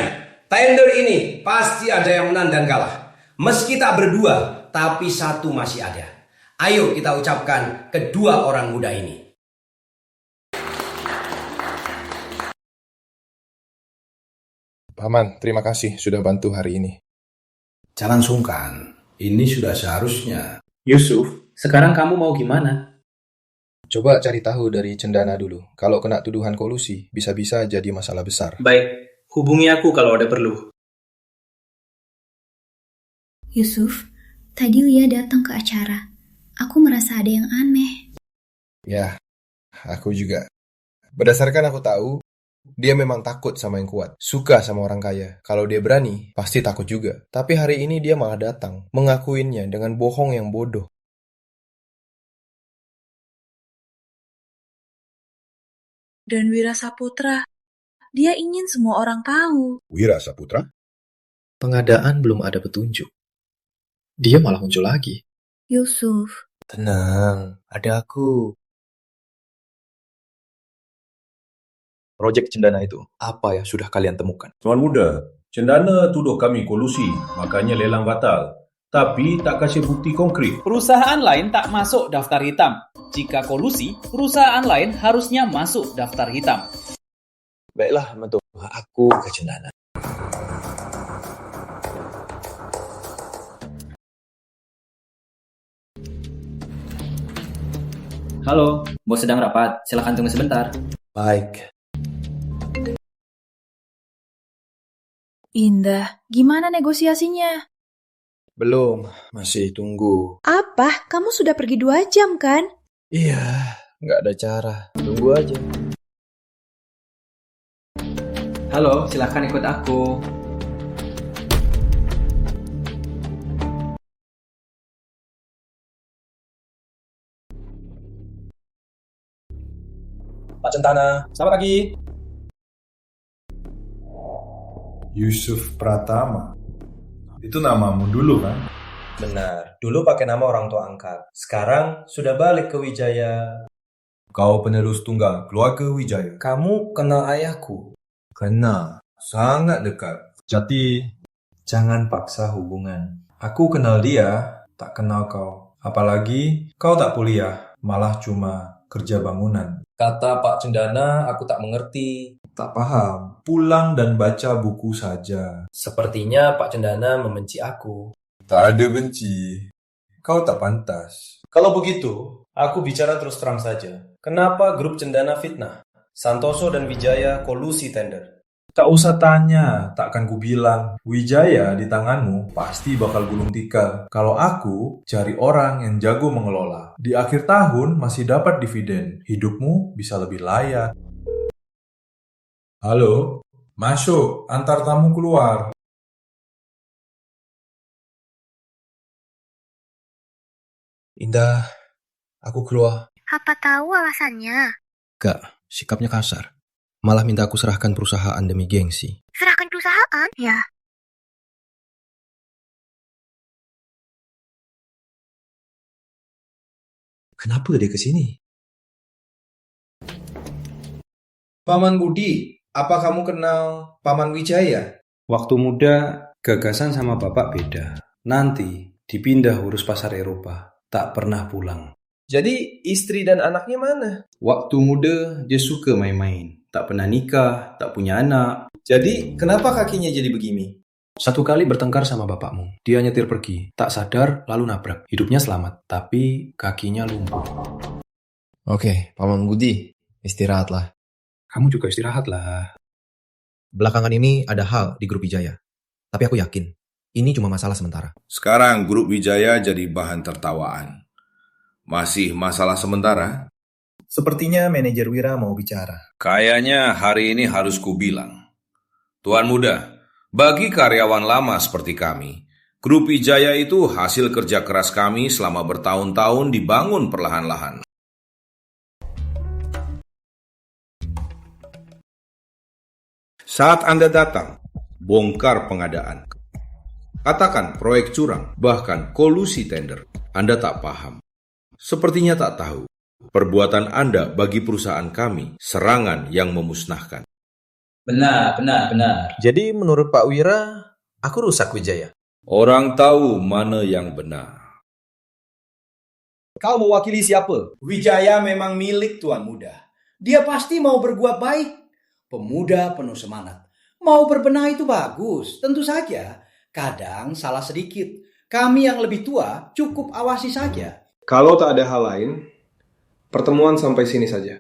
tender ini pasti ada yang menang dan kalah. Meski tak berdua, tapi satu masih ada. Ayo kita ucapkan kedua orang muda ini. Paman, terima kasih sudah bantu hari ini. Jangan sungkan, ini sudah seharusnya. Yusuf, sekarang kamu mau gimana? Coba cari tahu dari Cendana dulu. Kalau kena tuduhan kolusi, bisa-bisa jadi masalah besar. Baik, hubungi aku kalau ada perlu. Yusuf, tadi Lia datang ke acara. Aku merasa ada yang aneh. Ya, aku juga. Berdasarkan aku tahu, dia memang takut sama yang kuat. Suka sama orang kaya. Kalau dia berani, pasti takut juga. Tapi hari ini dia malah datang, mengakuinya dengan bohong yang bodoh. Dan Wira Saputra, dia ingin semua orang tahu. Wira Saputra? Pengadaan belum ada petunjuk. Dia malah muncul lagi. Yusuf. Tenang, ada aku. Proyek Cendana itu, apa yang sudah kalian temukan? Tuan Muda, Cendana tuduh kami kolusi, makanya lelang batal. Tapi tak kasih bukti konkret. Perusahaan lain tak masuk daftar hitam. Jika kolusi, perusahaan lain harusnya masuk daftar hitam. Baiklah, Mentua, aku ke Cendana. Halo, bos sedang rapat. Silakan tunggu sebentar. Baik. Indah, gimana negosiasinya? Belum, masih tunggu. Apa? Kamu sudah pergi 2 jam kan? Iya, nggak ada cara. Tunggu aja. Halo, silakan ikut aku. Pak Cendana, selamat pagi. Yusuf Pratama. Itu namamu dulu kan? Benar, dulu pakai nama orang tua angkat. Sekarang sudah balik ke Wijaya. Kau penerus tunggal keluarga Wijaya. Kamu kenal ayahku? Kenal, sangat dekat. Jadi, jangan paksa hubungan. Aku kenal dia, tak kenal kau. Apalagi kau tak kuliah, malah cuma kerja bangunan. Kata Pak Cendana, aku tak mengerti. Tak paham. Pulang dan baca buku saja. Sepertinya Pak Cendana membenci aku. Tak ada benci. Kau tak pantas. Kalau begitu, aku bicara terus terang saja. Kenapa grup Cendana fitnah? Santoso dan Wijaya kolusi tender. Tak usah tanya, takkan ku bilang. Wijaya di tanganmu pasti bakal gulung tikar. Kalau aku cari orang yang jago mengelola. Di akhir tahun masih dapat dividen. Hidupmu bisa lebih layak. Halo, masuk, antar tamu keluar. Indah, aku keluar. Apa tahu alasannya? Gak, sikapnya kasar. Malah minta aku serahkan perusahaan demi gengsi. Serahkan perusahaan? Ya. Kenapa dia kesini? Paman Budi, apa kamu kenal Paman Wijaya? Waktu muda, gagasan sama bapak beda. Nanti dipindah urus pasar Eropa. Tak pernah pulang. Jadi istri dan anaknya mana? Waktu muda, dia suka main-main. Tak pernah nikah, tak punya anak. Jadi kenapa kakinya jadi begini? Satu kali bertengkar sama bapakmu. Dia nyetir pergi. Tak sadar, lalu nabrak. Hidupnya selamat, tapi kakinya lumpuh. Oke, Paman Budi, istirahatlah. Kamu juga istirahatlah. Belakangan ini ada hal di grup Wijaya. Tapi aku yakin, ini cuma masalah sementara. Sekarang grup Wijaya jadi bahan tertawaan. Masih masalah sementara? Sepertinya manajer Wira mau bicara. Kayaknya hari ini harus kubilang. Tuan muda, bagi karyawan lama seperti kami, Grup Wijaya itu hasil kerja keras kami selama bertahun-tahun dibangun perlahan-lahan. Saat Anda datang, bongkar pengadaan. Katakan proyek curang, bahkan kolusi tender. Anda tak paham. Sepertinya tak tahu. Perbuatan Anda bagi perusahaan kami serangan yang memusnahkan. Benar. Jadi menurut Pak Wira, aku rusak Wijaya. Orang tahu mana yang benar. Kau mewakili siapa? Wijaya memang milik Tuan Muda. Dia pasti mau berbuat baik. Pemuda penuh semangat. Mau berbenah itu bagus, tentu saja. Kadang salah sedikit. Kami yang lebih tua cukup awasi saja. Kalau tak ada hal lain, pertemuan sampai sini saja.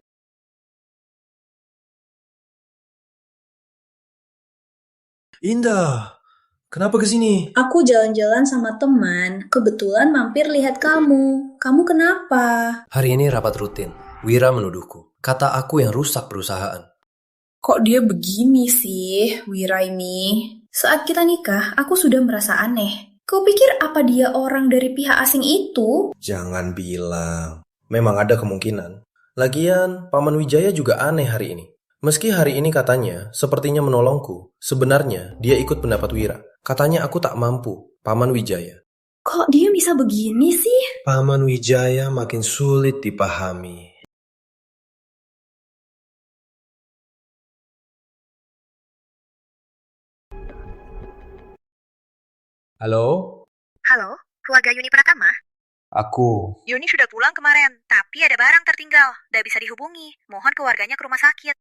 Indah, kenapa ke sini? Aku jalan-jalan sama teman, kebetulan mampir lihat kamu. Kamu kenapa? Hari ini rapat rutin. Wira menuduhku. Kata aku yang rusak perusahaan. Kok dia begini sih, Wira ini? Saat kita nikah, aku sudah merasa aneh. Kau pikir apa dia orang dari pihak asing itu? Jangan bilang. Memang ada kemungkinan. Lagian, Paman Wijaya juga aneh hari ini. Meski hari ini katanya sepertinya menolongku, sebenarnya dia ikut pendapat Wira. Katanya aku tak mampu, Paman Wijaya. Kok dia bisa begini sih? Paman Wijaya makin sulit dipahami. Halo? Halo, keluarga Yuni Pratama? Aku. Yuni sudah pulang kemarin, tapi ada barang tertinggal. Tidak bisa dihubungi. Mohon keluarganya ke rumah sakit.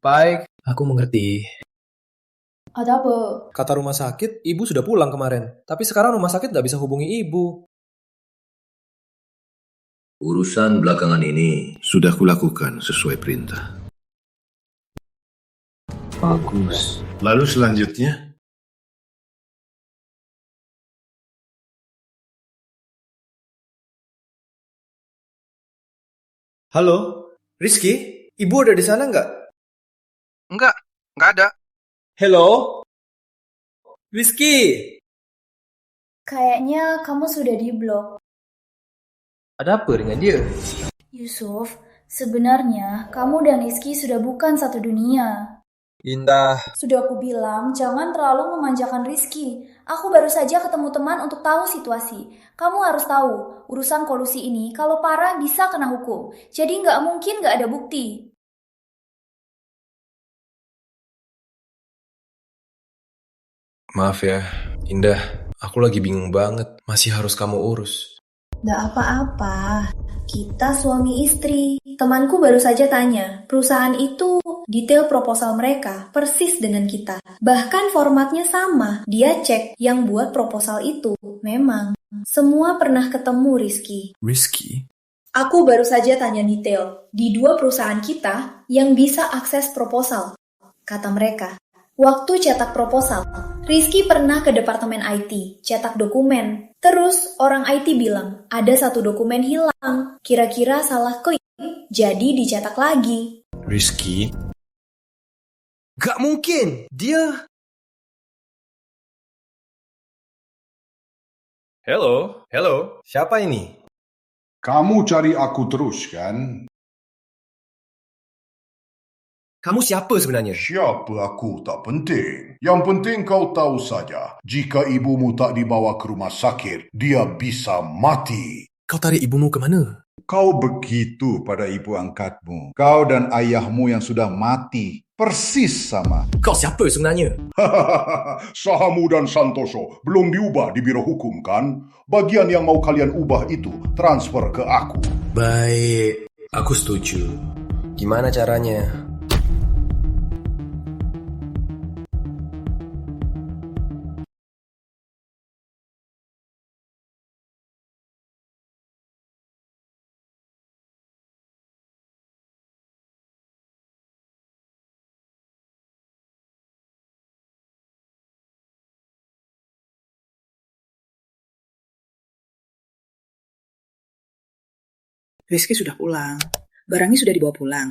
Baik. Aku mengerti. Ada apa? Kata rumah sakit, ibu sudah pulang kemarin. Tapi sekarang rumah sakit tidak bisa hubungi ibu. Urusan belakangan ini sudah kulakukan sesuai perintah. Bagus. Lalu selanjutnya? Halo, Rizky? Ibu ada di sana nggak? Enggak ada. Hello? Rizky? Kayaknya kamu sudah di-blok. Ada apa dengan dia? Yusuf, sebenarnya kamu dan Rizky sudah bukan satu dunia. Indah. Sudah aku bilang, jangan terlalu memanjakan Rizky. Aku baru saja ketemu teman untuk tahu situasi. Kamu harus tahu, urusan kolusi ini kalau parah bisa kena hukum. Jadi nggak mungkin nggak ada bukti. Maaf ya, Indah. Aku lagi bingung banget. Masih harus kamu urus. Nggak apa-apa. Kita suami istri. Temanku baru saja tanya, perusahaan itu detail proposal mereka persis dengan kita. Bahkan formatnya sama. Dia cek yang buat proposal itu. Memang. Semua pernah ketemu Rizky. Rizky? Aku baru saja tanya detail. Di 2 perusahaan kita yang bisa akses proposal. Kata mereka. Waktu cetak proposal, Rizky pernah ke departemen IT, cetak dokumen. Terus orang IT bilang, ada 1 dokumen hilang. Kira-kira salah klik, jadi dicetak lagi. Rizky? Gak mungkin! Dia... Halo. Siapa ini? Kamu cari aku terus, kan? Kamu siapa sebenarnya? Siapa aku tak penting. Yang penting kau tahu saja, jika ibumu tak dibawa ke rumah sakit, dia bisa mati. Kau tarik ibumu ke mana? Kau begitu pada ibu angkatmu. Kau dan ayahmu yang sudah mati. Persis sama. Kau siapa sebenarnya? Sahamu dan Santoso belum diubah di Biro Hukum, kan? Bagian yang mau kalian ubah itu transfer ke aku. Baik, aku setuju. Gimana caranya? Rizky sudah pulang. Barangnya sudah dibawa pulang.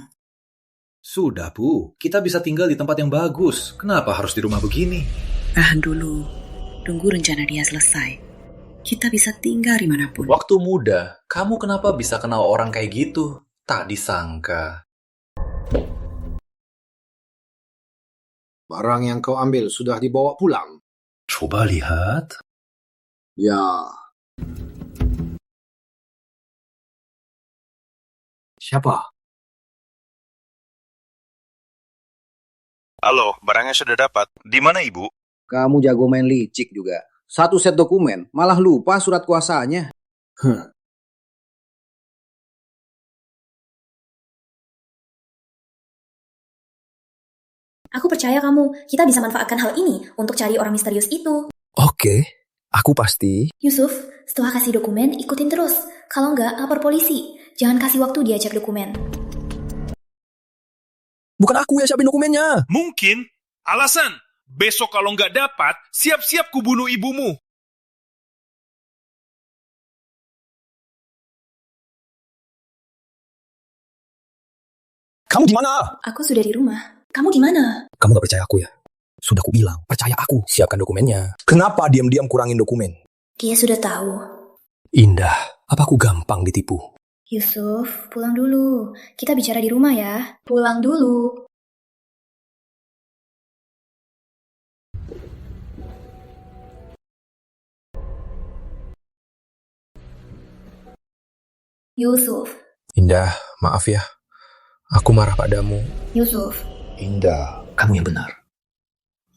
Sudah, Bu. Kita bisa tinggal di tempat yang bagus. Kenapa harus di rumah begini? Tahan dulu. Tunggu rencana dia selesai. Kita bisa tinggal dimanapun. Waktu muda, kamu kenapa bisa kenal orang kayak gitu? Tak disangka. Barang yang kau ambil sudah dibawa pulang. Coba lihat. Ya. Siapa? Halo, barangnya sudah dapat. Di mana, Ibu? Kamu jago main licik juga. Satu set dokumen, malah lupa surat kuasanya. Aku percaya kamu. Kita bisa manfaatkan hal ini untuk cari orang misterius itu. Oke, aku pasti. Yusuf, setelah kasih dokumen, ikutin terus. Kalau nggak, lapor polisi. Jangan kasih waktu dia cek dokumen. Bukan aku yang siapin dokumennya. Mungkin. Alasan, besok kalau nggak dapat, siap-siap kubunuh ibumu. Kamu di mana? Aku sudah di rumah. Kamu gimana? Kamu gak percaya aku ya? Sudah aku bilang, percaya aku. Siapkan dokumennya. Kenapa diam-diam kurangin dokumen? Dia sudah tahu. Indah, apa aku gampang ditipu? Yusuf, pulang dulu. Kita bicara di rumah ya. Pulang dulu. Yusuf. Indah, maaf ya. Aku marah padamu. Yusuf. Indah, kamu yang benar.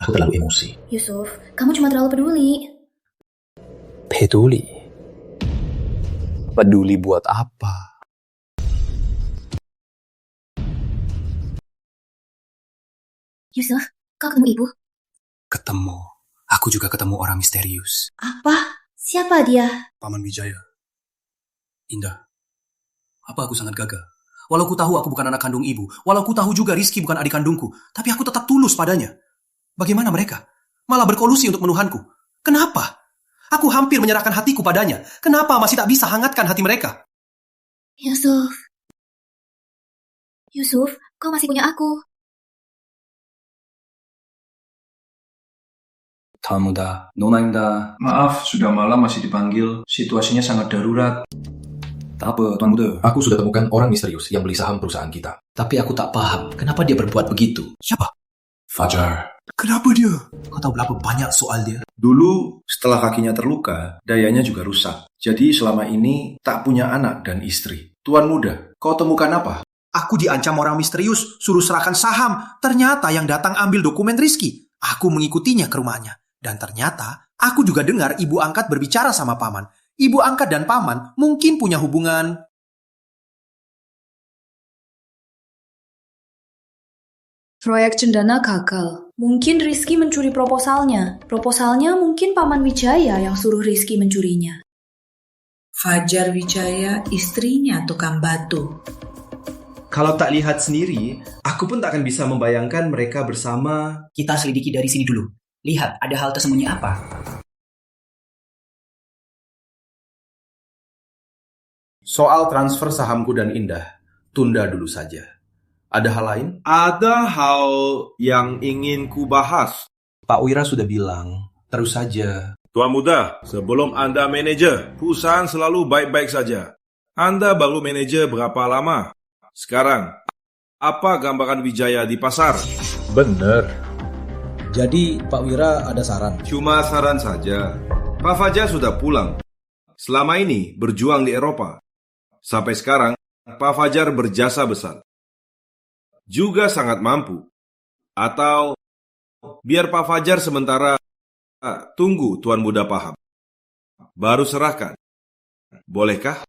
Aku terlalu emosi. Yusuf, kamu cuma terlalu peduli. Peduli? Peduli buat apa? Yusuf, kau ketemu ibu? Ketemu. Aku juga ketemu orang misterius. Apa? Siapa dia? Paman Wijaya. Indah, apa aku sangat gagah? Walau ku tahu aku bukan anak kandung ibu, walau ku tahu juga Rizky bukan adik kandungku, tapi aku tetap tulus padanya. Bagaimana mereka? Malah berkolusi untuk menuhanku. Kenapa? Aku hampir menyerahkan hatiku padanya. Kenapa masih tak bisa hangatkan hati mereka? Yusuf. Yusuf, kau masih punya aku. Tamuda, Nonaimda. Maaf, sudah malam masih dipanggil. Situasinya sangat darurat. Tak apa, Tuan Muda. Aku sudah temukan orang misterius yang beli saham perusahaan kita. Tapi aku tak paham, kenapa dia berbuat begitu? Siapa? Fajar. Kenapa dia? Kau tahu berapa banyak soal dia? Dulu, setelah kakinya terluka, dayanya juga rusak. Jadi selama ini tak punya anak dan istri. Tuan Muda, kau temukan apa? Aku diancam orang misterius, suruh serahkan saham. Ternyata yang datang ambil dokumen Rizky. Aku mengikutinya ke rumahnya. Dan ternyata, aku juga dengar ibu angkat berbicara sama paman. Ibu angkat dan paman mungkin punya hubungan. Proyek Cendana gagal. Mungkin Rizky mencuri proposalnya. Proposalnya mungkin Paman Wijaya yang suruh Rizky mencurinya. Fajar Wijaya, istrinya tukang batu. Kalau tak lihat sendiri, aku pun tak akan bisa membayangkan mereka bersama. Kita selidiki dari sini dulu. Lihat, ada hal tersembunyi apa? Soal transfer sahamku dan Indah, tunda dulu saja. Ada hal lain? Ada hal yang ingin ku bahas. Pak Wira sudah bilang, terus saja. Tuan Muda, sebelum Anda manajer, perusahaan selalu baik-baik saja. Anda baru manajer berapa lama? Sekarang, apa gambaran Wijaya di pasar? Bener. Jadi Pak Wira ada saran? Cuma saran saja. Pak Fajar sudah pulang. Selama ini berjuang di Eropa. Sampai sekarang, Pak Fajar berjasa besar. Juga sangat mampu. Atau biar Pak Fajar sementara tunggu Tuan Muda paham. Baru serahkan. Bolehkah?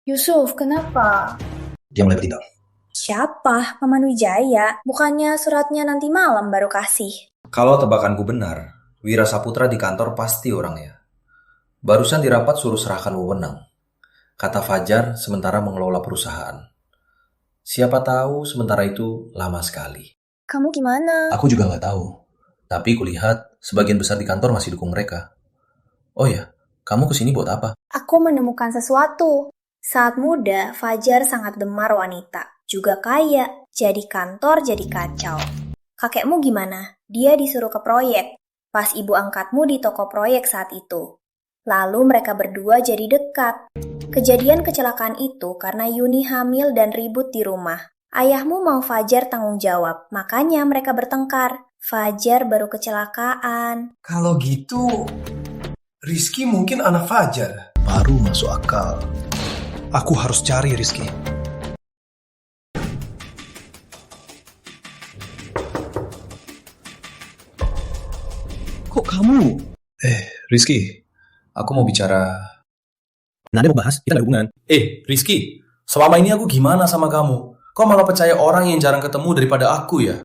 Yusuf, kenapa? Dia mulai bertindak. Siapa? Paman Wijaya. Bukannya suratnya nanti malam baru kasih. Kalau tebakanku benar, Wira Saputra di kantor pasti orangnya. Barusan di rapat suruh serahkan wewenang. Kata Fajar sementara mengelola perusahaan. Siapa tahu sementara itu lama sekali. Kamu gimana? Aku juga nggak tahu. Tapi kulihat sebagian besar di kantor masih dukung mereka. Oh ya, kamu kesini buat apa? Aku menemukan sesuatu. Saat muda, Fajar sangat gemar wanita. Juga kaya, jadi kantor jadi kacau. Kakekmu gimana? Dia disuruh ke proyek. Pas ibu angkatmu di toko proyek saat itu. Lalu mereka berdua jadi dekat. Kejadian kecelakaan itu karena Yuni hamil dan ribut di rumah. Ayahmu mau Fajar tanggung jawab, makanya mereka bertengkar. Fajar baru kecelakaan. Kalau gitu, Rizky mungkin anak Fajar. Baru masuk akal. Aku harus cari Rizky. Kok kamu? Rizky, aku mau bicara. Nada mau bahas, kita ada hubungan. Rizky, selama ini aku gimana sama kamu? Kau malah percaya orang yang jarang ketemu daripada aku ya?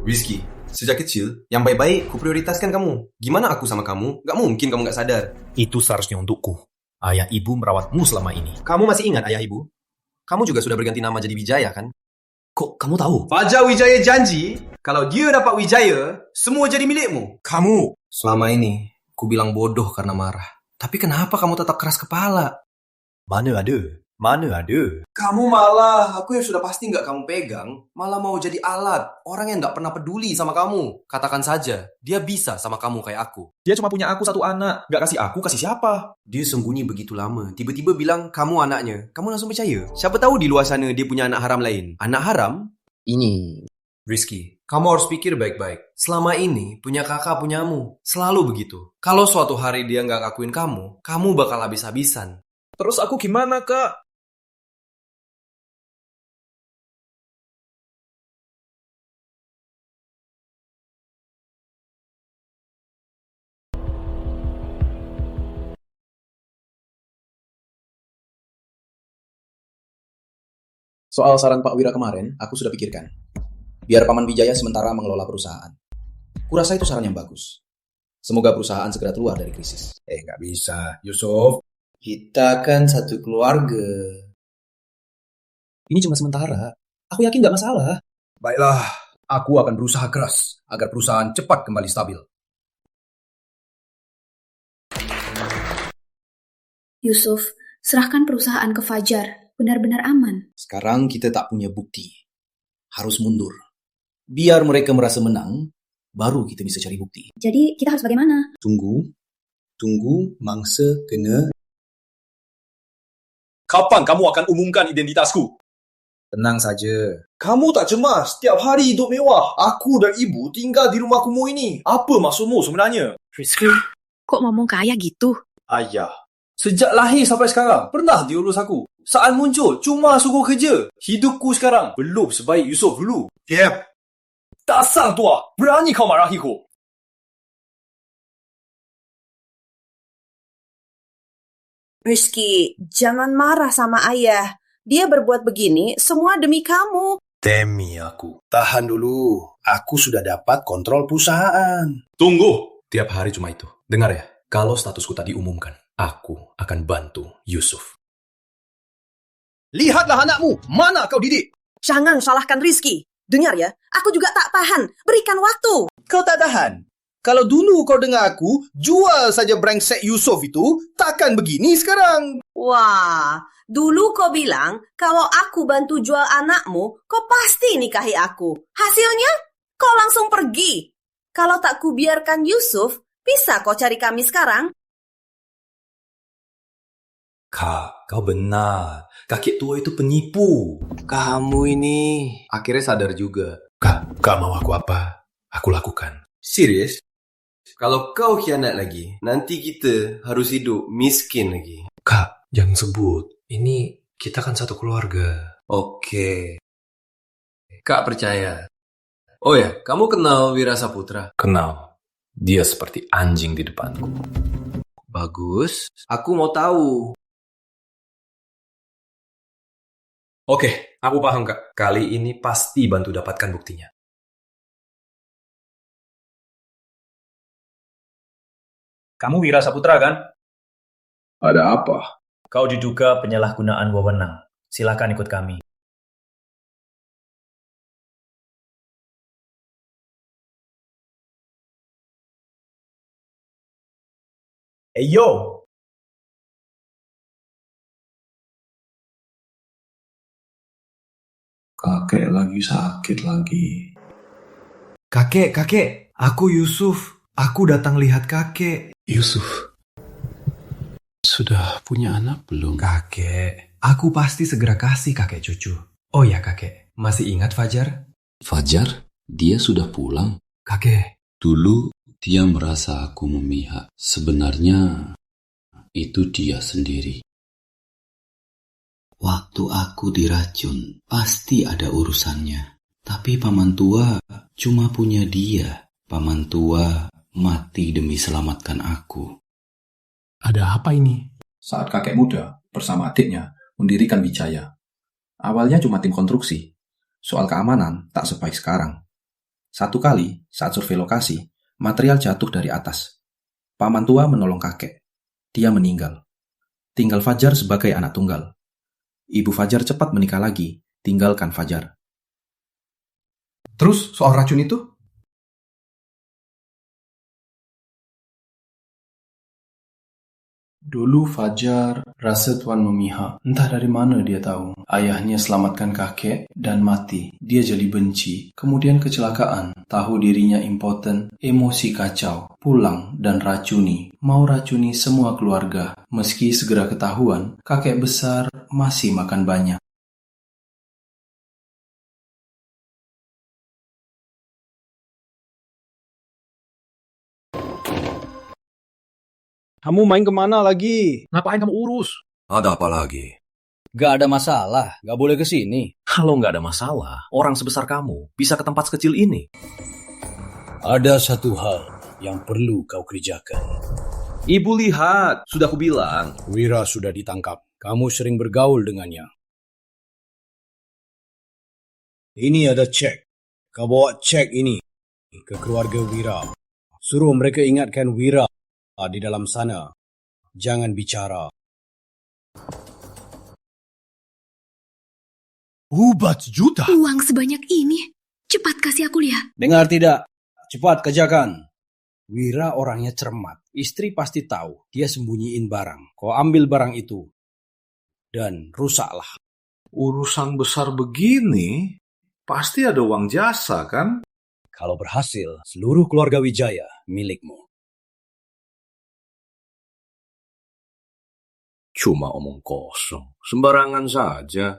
Rizky, sejak kecil, yang baik-baik kuprioritaskan kamu. Gimana aku sama kamu? Gak mungkin kamu gak sadar. Itu seharusnya untukku. Ayah ibu merawatmu selama ini. Kamu masih ingat ayah ibu? Kamu juga sudah berganti nama jadi Wijaya kan? Kok kamu tahu? Fajar Wijaya janji, kalau dia dapat Wijaya, semua jadi milikmu. Kamu! Selama ini, ku bilang bodoh karena marah. Tapi kenapa kamu tetap keras kepala? Mana ada? Kamu malah, aku yang sudah pasti nggak kamu pegang, malah mau jadi alat. Orang yang nggak pernah peduli sama kamu. Katakan saja, dia bisa sama kamu kayak aku. Dia cuma punya aku satu anak. Gak kasih aku, kasih siapa? Dia sembunyi begitu lama. Tiba-tiba bilang, kamu anaknya. Kamu langsung percaya. Siapa tahu di luar sana dia punya anak haram lain. Anak haram? Ini. Rizky, kamu harus pikir baik-baik. Selama ini, punya kakak punyamu. Selalu begitu. Kalau suatu hari dia nggak ngakuin kamu bakal habis-habisan. Terus aku gimana, Kak? Soal saran Pak Wira kemarin, aku sudah pikirkan. Biar Paman Wijaya sementara mengelola perusahaan. Kurasa itu saran yang bagus. Semoga perusahaan segera keluar dari krisis. Nggak bisa, Yusuf. Kita kan satu keluarga. Ini cuma sementara. Aku yakin nggak masalah. Baiklah, aku akan berusaha keras agar perusahaan cepat kembali stabil. Yusuf, serahkan perusahaan ke Fajar. Benar-benar aman. Sekarang kita tak punya bukti. Harus mundur. Biar mereka merasa menang, baru kita bisa cari bukti. Jadi kita harus bagaimana? Tunggu mangsa kena. Kapan kamu akan umumkan identitasku? Tenang saja. Kamu tak cemas setiap hari hidup mewah. Aku dan ibu tinggal di rumah kumuh ini. Apa maksudmu sebenarnya? Rizky, kok ngomong kaya gitu? Ayah, sejak lahir sampai sekarang, pernah diurus aku. Saat muncul, cuma suruh kerja. Hidupku sekarang belum sebaik Yusuf dulu. Yep. Dasar tua, berani kau marahiku. Rizky, jangan marah sama ayah. Dia berbuat begini semua demi kamu. Demi aku. Tahan dulu. Aku sudah dapat kontrol perusahaan. Tunggu. Tiap hari cuma itu. Dengar ya, kalau statusku tadi umumkan, aku akan bantu Yusuf. Lihatlah anakmu, mana kau didik? Jangan salahkan Rizky. Dengar ya, aku juga tak tahan. Berikan waktu. Kau tak tahan? Kalau dulu kau dengar aku, jual saja brengsek Yusuf itu, takkan begini sekarang. Wah, dulu kau bilang, kalau aku bantu jual anakmu, kau pasti nikahi aku. Hasilnya, kau langsung pergi. Kalau tak kubiarkan Yusuf, bisa kau cari kami sekarang? Kak, kau benar. Kakek tua itu penipu. Kamu ini akhirnya sadar juga. Kak mau aku apa? Aku lakukan. Serius? Kalau kau khianat lagi, nanti kita harus hidup miskin lagi. Kak, jangan sebut. Ini kita kan satu keluarga. Oke. Kak percaya. Oh ya, kamu kenal Wira Saputra? Kenal. Dia seperti anjing di depanku. Bagus. Aku mau tahu. Oke, aku paham Kak. Kali ini pasti bantu dapatkan buktinya. Kamu Wira Saputra kan? Ada apa? Kau diduga penyalahgunaan wewenang. Silakan ikut kami. Yo! Kakek lagi sakit lagi. Kakek, aku Yusuf. Aku datang lihat kakek. Yusuf, sudah punya anak belum? Kakek, aku pasti segera kasih kakek cucu. Oh ya kakek, masih ingat Fajar? Fajar, dia sudah pulang. Kakek. Dulu dia merasa aku memihak. Sebenarnya itu dia sendiri. Waktu aku diracun, pasti ada urusannya. Tapi paman tua cuma punya dia. Paman tua mati demi selamatkan aku. Ada apa ini? Saat kakek muda bersama adiknya mendirikan Wijaya. Awalnya cuma tim konstruksi. Soal keamanan tak sebaik sekarang. Satu kali saat survei lokasi, material jatuh dari atas. Paman tua menolong kakek. Dia meninggal. Tinggal Fajar sebagai anak tunggal. Ibu Fajar cepat menikah lagi, tinggalkan Fajar. Terus soal racun itu? Dulu Fajar rasa Tuan memihak. Entah dari mana dia tahu. Ayahnya selamatkan kakek dan mati. Dia jadi benci. Kemudian kecelakaan. Tahu dirinya impoten. Emosi kacau. Pulang dan racuni. Mau racuni semua keluarga. Meski segera ketahuan, kakek besar masih makan banyak. Kamu main kemana lagi? Ngapain kamu urus? Ada apa lagi? Gak ada masalah, gak boleh ke sini. Kalau gak ada masalah, orang sebesar kamu bisa ke tempat sekecil ini. Ada satu hal yang perlu kau kerjakan. Ibu lihat, sudah aku bilang. Wira sudah ditangkap. Kamu sering bergaul dengannya. Ini ada cek. Kau bawa cek ini ke keluarga Wira. Suruh mereka ingatkan Wira di dalam sana. Jangan bicara. 4 juta? Uang sebanyak ini? Cepat kasih aku lihat. Dengar tidak? Cepat kerjakan. Wira orangnya cermat. Istri pasti tahu dia sembunyiin barang. Kau ambil barang itu. Dan rusaklah. Urusan besar begini, pasti ada uang jasa kan? Kalau berhasil, seluruh keluarga Wijaya milikmu. Cuma omong kosong. Sembarangan saja.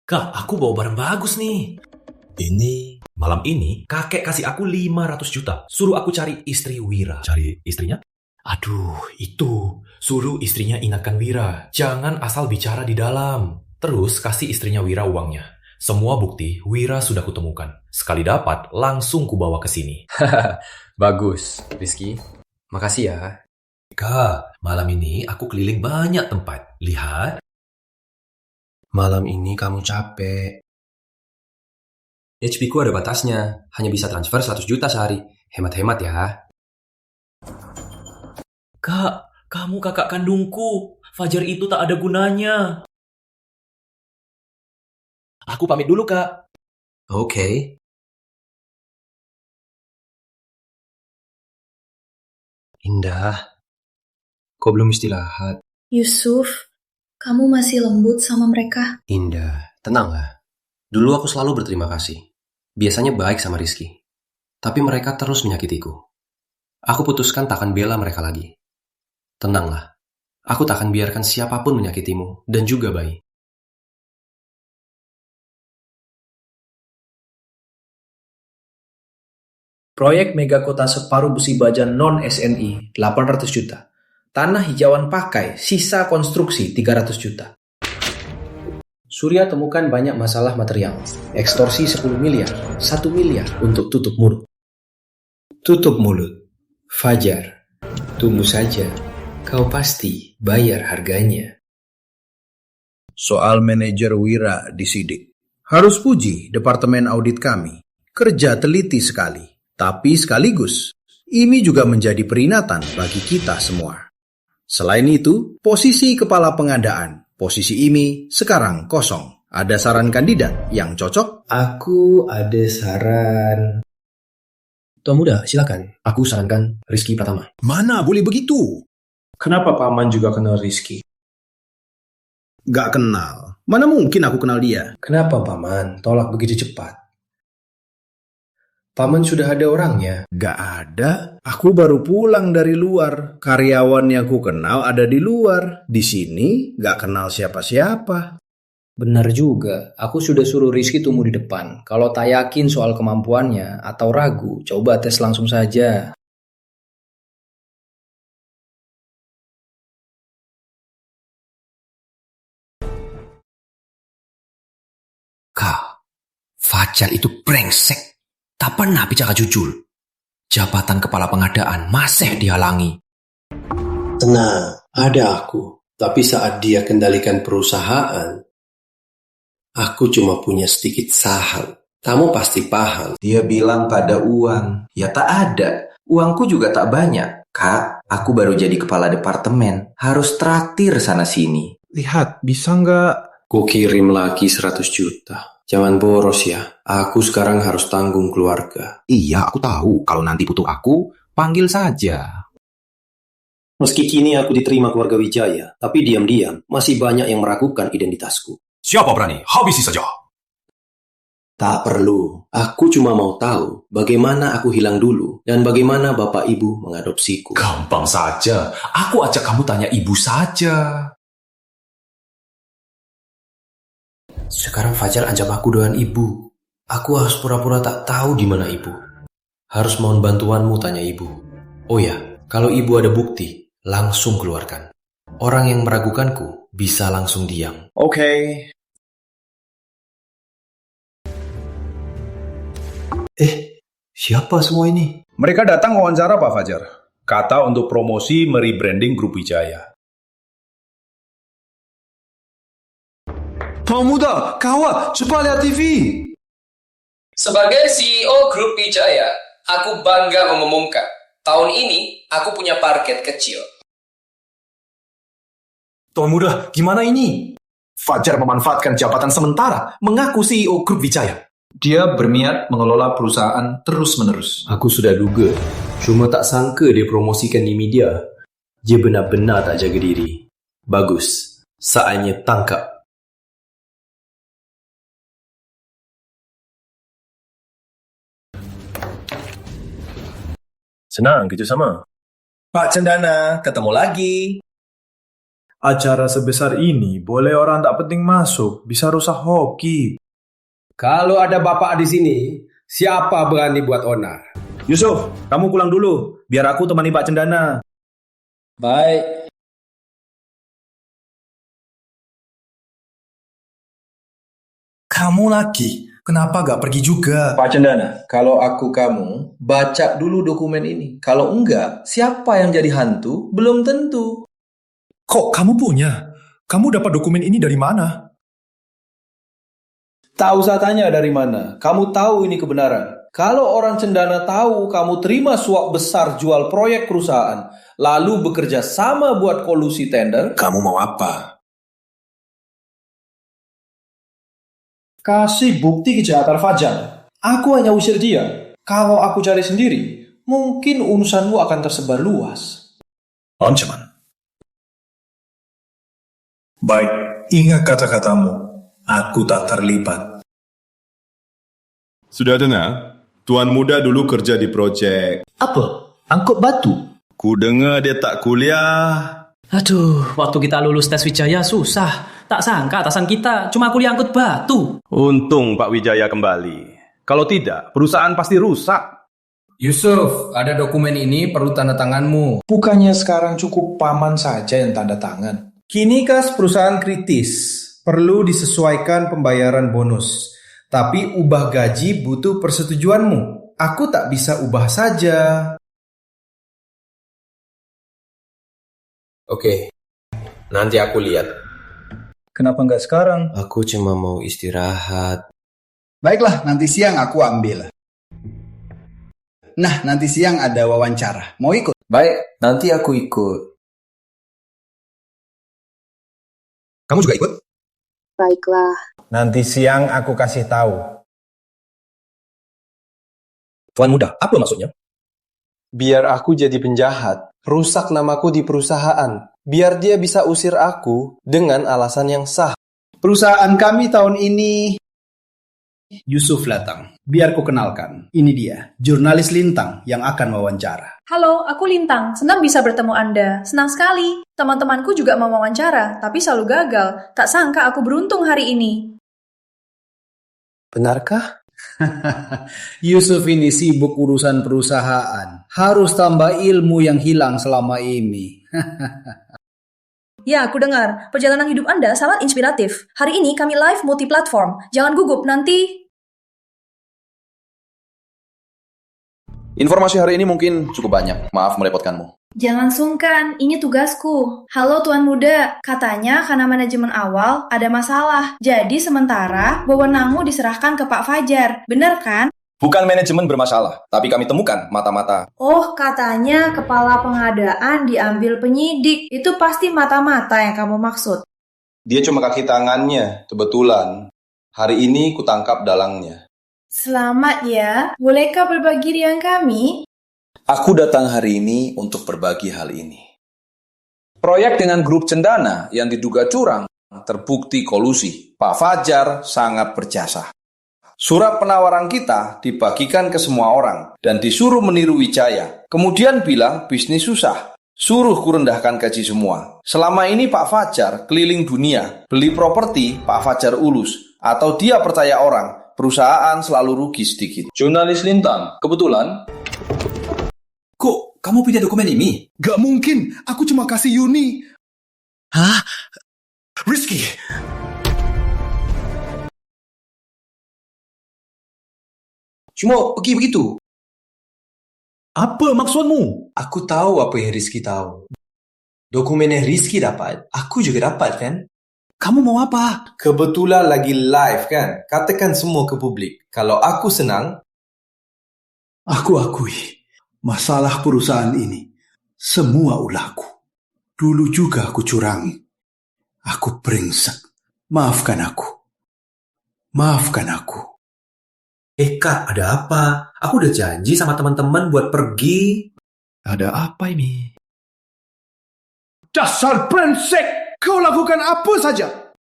Kak, aku bawa barang bagus nih. Ini, malam ini kakek kasih aku 500 juta. Suruh aku cari istri Wira. Cari istrinya? Aduh, itu. Suruh istrinya ingatkan Wira. Jangan asal bicara di dalam. Terus kasih istrinya Wira uangnya. Semua bukti Wira sudah kutemukan. Sekali dapat, langsung kubawa ke sini. Bagus, Rizky. Makasih ya. Kak, malam ini aku keliling banyak tempat. Lihat. Malam ini kamu capek. HP ku ada batasnya. Hanya bisa transfer 100 juta sehari. Hemat-hemat ya. Kak, kamu kakak kandungku. Fajar itu tak ada gunanya. Aku pamit dulu, Kak. Oke. Indah, kok belum istirahat? Yusuf, kamu masih lembut sama mereka. Indah, tenanglah. Dulu aku selalu berterima kasih. Biasanya baik sama Rizky. Tapi mereka terus menyakitiku. Aku putuskan takkan bela mereka lagi. Tenanglah. Aku takkan biarkan siapapun menyakitimu dan juga bayi. Proyek Megakota Separuh Besi Baja non-SNI 800 juta. Tanah hijauan pakai, sisa konstruksi 300 juta. Surya temukan banyak masalah material. Ekstorsi 10 miliar, 1 miliar untuk tutup mulut. Tutup mulut. Fajar. Tunggu saja. Kau pasti bayar harganya. Soal manajer Wira disidik. Harus puji Departemen Audit kami. Kerja teliti sekali. Tapi sekaligus, ini juga menjadi peringatan bagi kita semua. Selain itu, posisi kepala pengadaan, posisi ini sekarang kosong. Ada saran kandidat yang cocok? Aku ada saran. Tuan Muda, silakan. Aku sarankan Rizky Pratama. Mana boleh begitu? Kenapa Paman juga kenal Rizky? Gak kenal. Mana mungkin aku kenal dia? Kenapa Paman tolak begitu cepat? Paman sudah ada orangnya. Gak ada. Aku baru pulang dari luar. Karyawan yang aku kenal ada di luar. Di sini gak kenal siapa-siapa. Benar juga, aku sudah suruh Rizky tunggu di depan. Kalau tak yakin soal kemampuannya atau ragu, coba tes langsung saja. Kak, Fajar itu brengsek. Tak pernah bicara jujur. Jabatan kepala pengadaan masih dihalangi. Tenang, ada aku. Tapi saat dia kendalikan perusahaan, aku cuma punya sedikit saham. Kamu pasti paham. Dia bilang tak ada uang. Ya tak ada. Uangku juga tak banyak. Kak, aku baru jadi kepala departemen. Harus traktir sana-sini. Lihat, bisa nggak? Ku kirim lagi 100 juta. Jangan boros ya. Aku sekarang harus tanggung keluarga. Iya, aku tahu. Kalau nanti butuh aku, panggil saja. Meski kini aku diterima keluarga Wijaya, tapi diam-diam masih banyak yang meragukan identitasku. Siapa berani? Habisi saja. Tak perlu. Aku cuma mau tahu bagaimana aku hilang dulu dan bagaimana bapak ibu mengadopsiku. Gampang saja. Aku ajak kamu tanya ibu saja. Sekarang Fajar ajak aku dengan ibu. Aku harus pura-pura tak tahu di mana ibu. Harus mohon bantuanmu, tanya ibu. Oh ya, kalau ibu ada bukti, langsung keluarkan. Orang yang meragukanku bisa langsung diam. Oke. Siapa semua ini? Mereka datang wawancara Pak Fajar. Kata untuk promosi merebranding Grup Wijaya. Tuan Muda, kawat, cepat lihat TV. Sebagai CEO Grup Wijaya, aku bangga mengumumkan, tahun ini aku punya target kecil. Tuan Muda, gimana ini? Fajar memanfaatkan jabatan sementara, mengaku CEO Grup Wijaya. Dia berniat mengelola perusahaan terus-menerus. Aku sudah duga. Cuma tak sangka dia promosikan di media. Dia benar-benar tak jaga diri. Bagus. Saatnya tangkap. Senang kerjasama. Pak Cendana, ketemu lagi. Acara sebesar ini, boleh orang tak penting masuk, bisa rusak hoki. Kalau ada bapak di sini, siapa berani buat onar? Yusuf, kamu pulang dulu, biar aku temani Pak Cendana. Baik. Kamu lagi, kenapa gak pergi juga? Pak Cendana, kalau aku kamu, baca dulu dokumen ini. Kalau enggak, siapa yang jadi hantu? Belum tentu. Kok kamu punya? Kamu dapat dokumen ini dari mana? Tak usah tanya dari mana. Kamu tahu ini kebenaran. Kalau orang Cendana tahu kamu terima suap besar jual proyek perusahaan, lalu bekerja sama buat kolusi tender, kamu mau apa? Kasih bukti kejahatan Fajar. Aku hanya usir dia. Kalau aku cari sendiri, mungkin urusanmu akan tersebar luas. Ancaman. Baik, ingat kata-katamu. Aku tak terlibat. Sudah dengar? Tuan Muda dulu kerja di proyek. Apa? Angkut batu? Ku dengar dia tak kuliah. Aduh, waktu kita lulus tes Wijaya susah. Tak sangka atasan kita cuma kuliah angkut batu. Untung Pak Wijaya kembali. Kalau tidak, perusahaan pasti rusak. Yusuf, ada dokumen ini perlu tanda tanganmu. Bukannya sekarang cukup paman saja yang tanda tangan. Kini kas perusahaan kritis. Perlu disesuaikan pembayaran bonus. Tapi ubah gaji butuh persetujuanmu. Aku tak bisa ubah saja. Oke, nanti aku lihat. Kenapa nggak sekarang? Aku cuma mau istirahat. Baiklah, nanti siang aku ambil. Nah, nanti siang ada wawancara. Mau ikut? Baik, nanti aku ikut. Kamu juga ikut? Baiklah. Nanti siang aku kasih tahu. Tuan muda, apa maksudnya? Biar aku jadi penjahat, rusak namaku di perusahaan. Biar dia bisa usir aku dengan alasan yang sah. Perusahaan kami tahun ini... Yusuf datang. Biar ku kenalkan. Ini dia, jurnalis Lintang yang akan wawancara. Halo, aku Lintang. Senang bisa bertemu Anda. Senang sekali. Teman-temanku juga mau wawancara, tapi selalu gagal. Tak sangka aku beruntung hari ini. Benarkah? Yusuf ini sibuk urusan perusahaan. Harus tambah ilmu yang hilang selama ini. Ya, aku dengar. Perjalanan hidup Anda sangat inspiratif. Hari ini kami live multi-platform. Jangan gugup, nanti... Informasi hari ini mungkin cukup banyak. Maaf merepotkanmu. Jangan sungkan, ini tugasku. Halo Tuan Muda, katanya karena manajemen awal ada masalah. Jadi sementara wewenangmu diserahkan ke Pak Fajar. Bener kan? Bukan manajemen bermasalah, tapi kami temukan mata-mata. Oh, katanya kepala pengadaan diambil penyidik. Itu pasti mata-mata yang kamu maksud. Dia cuma kaki tangannya, kebetulan. Hari ini kutangkap dalangnya. Selamat ya. Bolehkah berbagi dengan kami? Aku datang hari ini untuk berbagi hal ini. Proyek dengan grup Cendana yang diduga curang terbukti kolusi. Pak Fajar sangat berjasa. Surat penawaran kita dibagikan ke semua orang dan disuruh meniru Wijaya. Kemudian bilang bisnis susah. Suruh kurendahkan gaji semua. Selama ini Pak Fajar keliling dunia, beli properti Pak Fajar ulus. Atau dia percaya orang, perusahaan selalu rugi sedikit. Jurnalis Lintang, kebetulan. Kok kamu punya dokumen ini? Gak mungkin, aku cuma kasih Yuni. Hah? Rizky! Cuma pergi begitu. Apa maksudmu? Aku tahu apa yang Rizky tahu. Dokumen yang Rizky dapat, aku juga dapat kan? Kamu mau apa? Kebetulan lagi live kan? Katakan semua ke publik. Kalau aku senang... Aku akui, masalah perusahaan ini semua ulahku. Dulu juga aku curangi. Aku brengsek. Maafkan aku. Maafkan aku. Kak, ada apa? Aku udah janji sama teman-teman buat pergi. Ada apa ini? Dasar brengsek! Kau lakukan apa saja?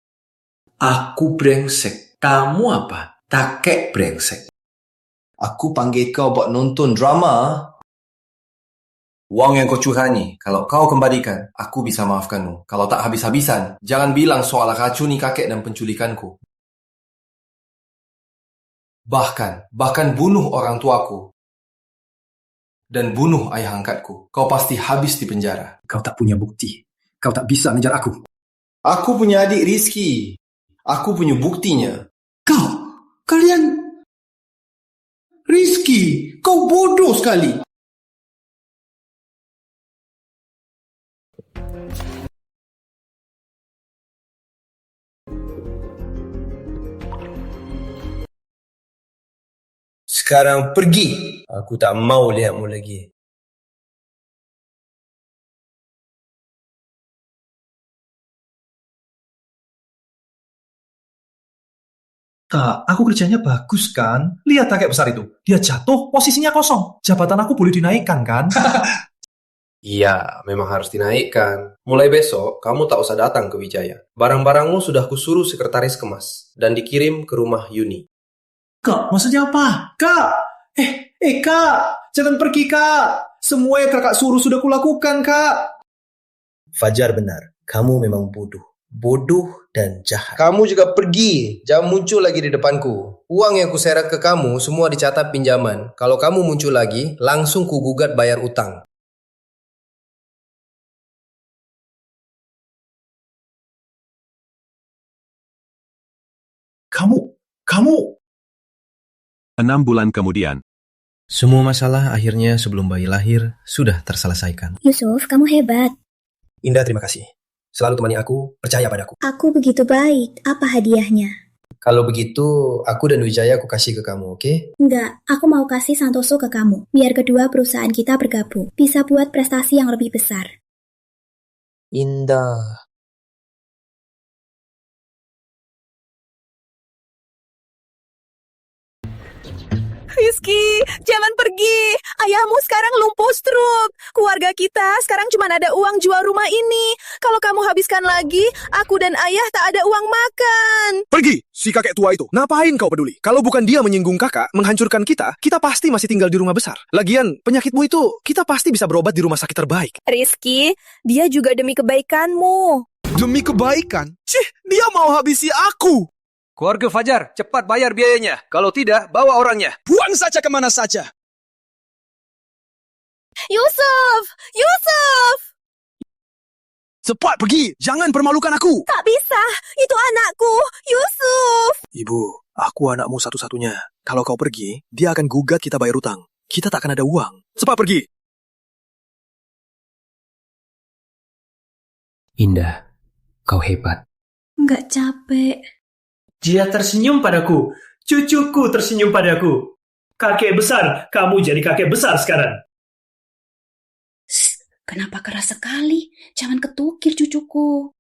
Aku brengsek. Kamu apa? Takek brengsek. Aku panggil kau buat nonton drama. Uang yang kau curangi, kalau kau kembalikan, aku bisa maafkanmu. Kalau tak habis-habisan, jangan bilang soal racuni kakek dan penculikanku. Bahkan bunuh orang tuaku. Dan bunuh ayah angkatku. Kau pasti habis di penjara. Kau tak punya bukti. Kau tak bisa ngejar aku. Aku punya adik Rizky. Aku punya buktinya. Kalian... Rizky, kau bodoh sekali. Sekarang pergi. Aku tak mau lihatmu lagi. Tak, aku kerjanya bagus kan? Lihat kakek besar itu. Dia jatuh, posisinya kosong. Jabatan aku boleh dinaikkan kan? Iya, memang harus dinaikkan. Mulai besok, kamu tak usah datang ke Wijaya. Barang-barangmu sudah kusuruh sekretaris kemas. Dan dikirim ke rumah Yuni. Kak, maksudnya apa? Kak! Kak! Jangan pergi, Kak! Semua yang kakak suruh sudah kulakukan, Kak! Fajar benar, kamu memang bodoh. Bodoh dan jahat. Kamu juga pergi, jangan muncul lagi di depanku. Uang yang kuseret ke kamu semua dicatat pinjaman. Kalau kamu muncul lagi, langsung kugugat bayar utang. Kamu... 6 bulan kemudian. Semua masalah akhirnya sebelum bayi lahir sudah terselesaikan. Yusuf, kamu hebat. Indah, terima kasih. Selalu temani aku, percaya padaku. Aku begitu baik. Apa hadiahnya? Kalau begitu, aku dan Wijaya aku kasih ke kamu, oke? Enggak, aku mau kasih Santoso ke kamu. Biar kedua perusahaan kita bergabung. Bisa buat prestasi yang lebih besar. Indah. Rizky, jangan pergi. Ayahmu sekarang lumpuh stroke. Keluarga kita sekarang cuma ada uang jual rumah ini. Kalau kamu habiskan lagi, aku dan ayah tak ada uang makan. Pergi, si kakek tua itu. Ngapain kau peduli? Kalau bukan dia menyinggung kakak, menghancurkan kita pasti masih tinggal di rumah besar. Lagian, penyakitmu itu kita pasti bisa berobat di rumah sakit terbaik. Rizky, dia juga demi kebaikanmu. Demi kebaikan? Cih, dia mau habisi aku. Keluarga Fajar, cepat bayar biayanya. Kalau tidak, bawa orangnya. Buang saja kemana saja. Yusuf! Yusuf! Cepat pergi, jangan permalukan aku. Tak bisa, itu anakku, Yusuf. Ibu, aku anakmu satu-satunya. Kalau kau pergi, dia akan gugat kita bayar utang. Kita tak akan ada uang. Cepat pergi. Indah, kau hebat. Nggak capek. Dia tersenyum padaku. Cucuku tersenyum padaku. Kakek besar, kamu jadi kakek besar sekarang. Kenapa keras sekali? Jangan ketukir cucuku.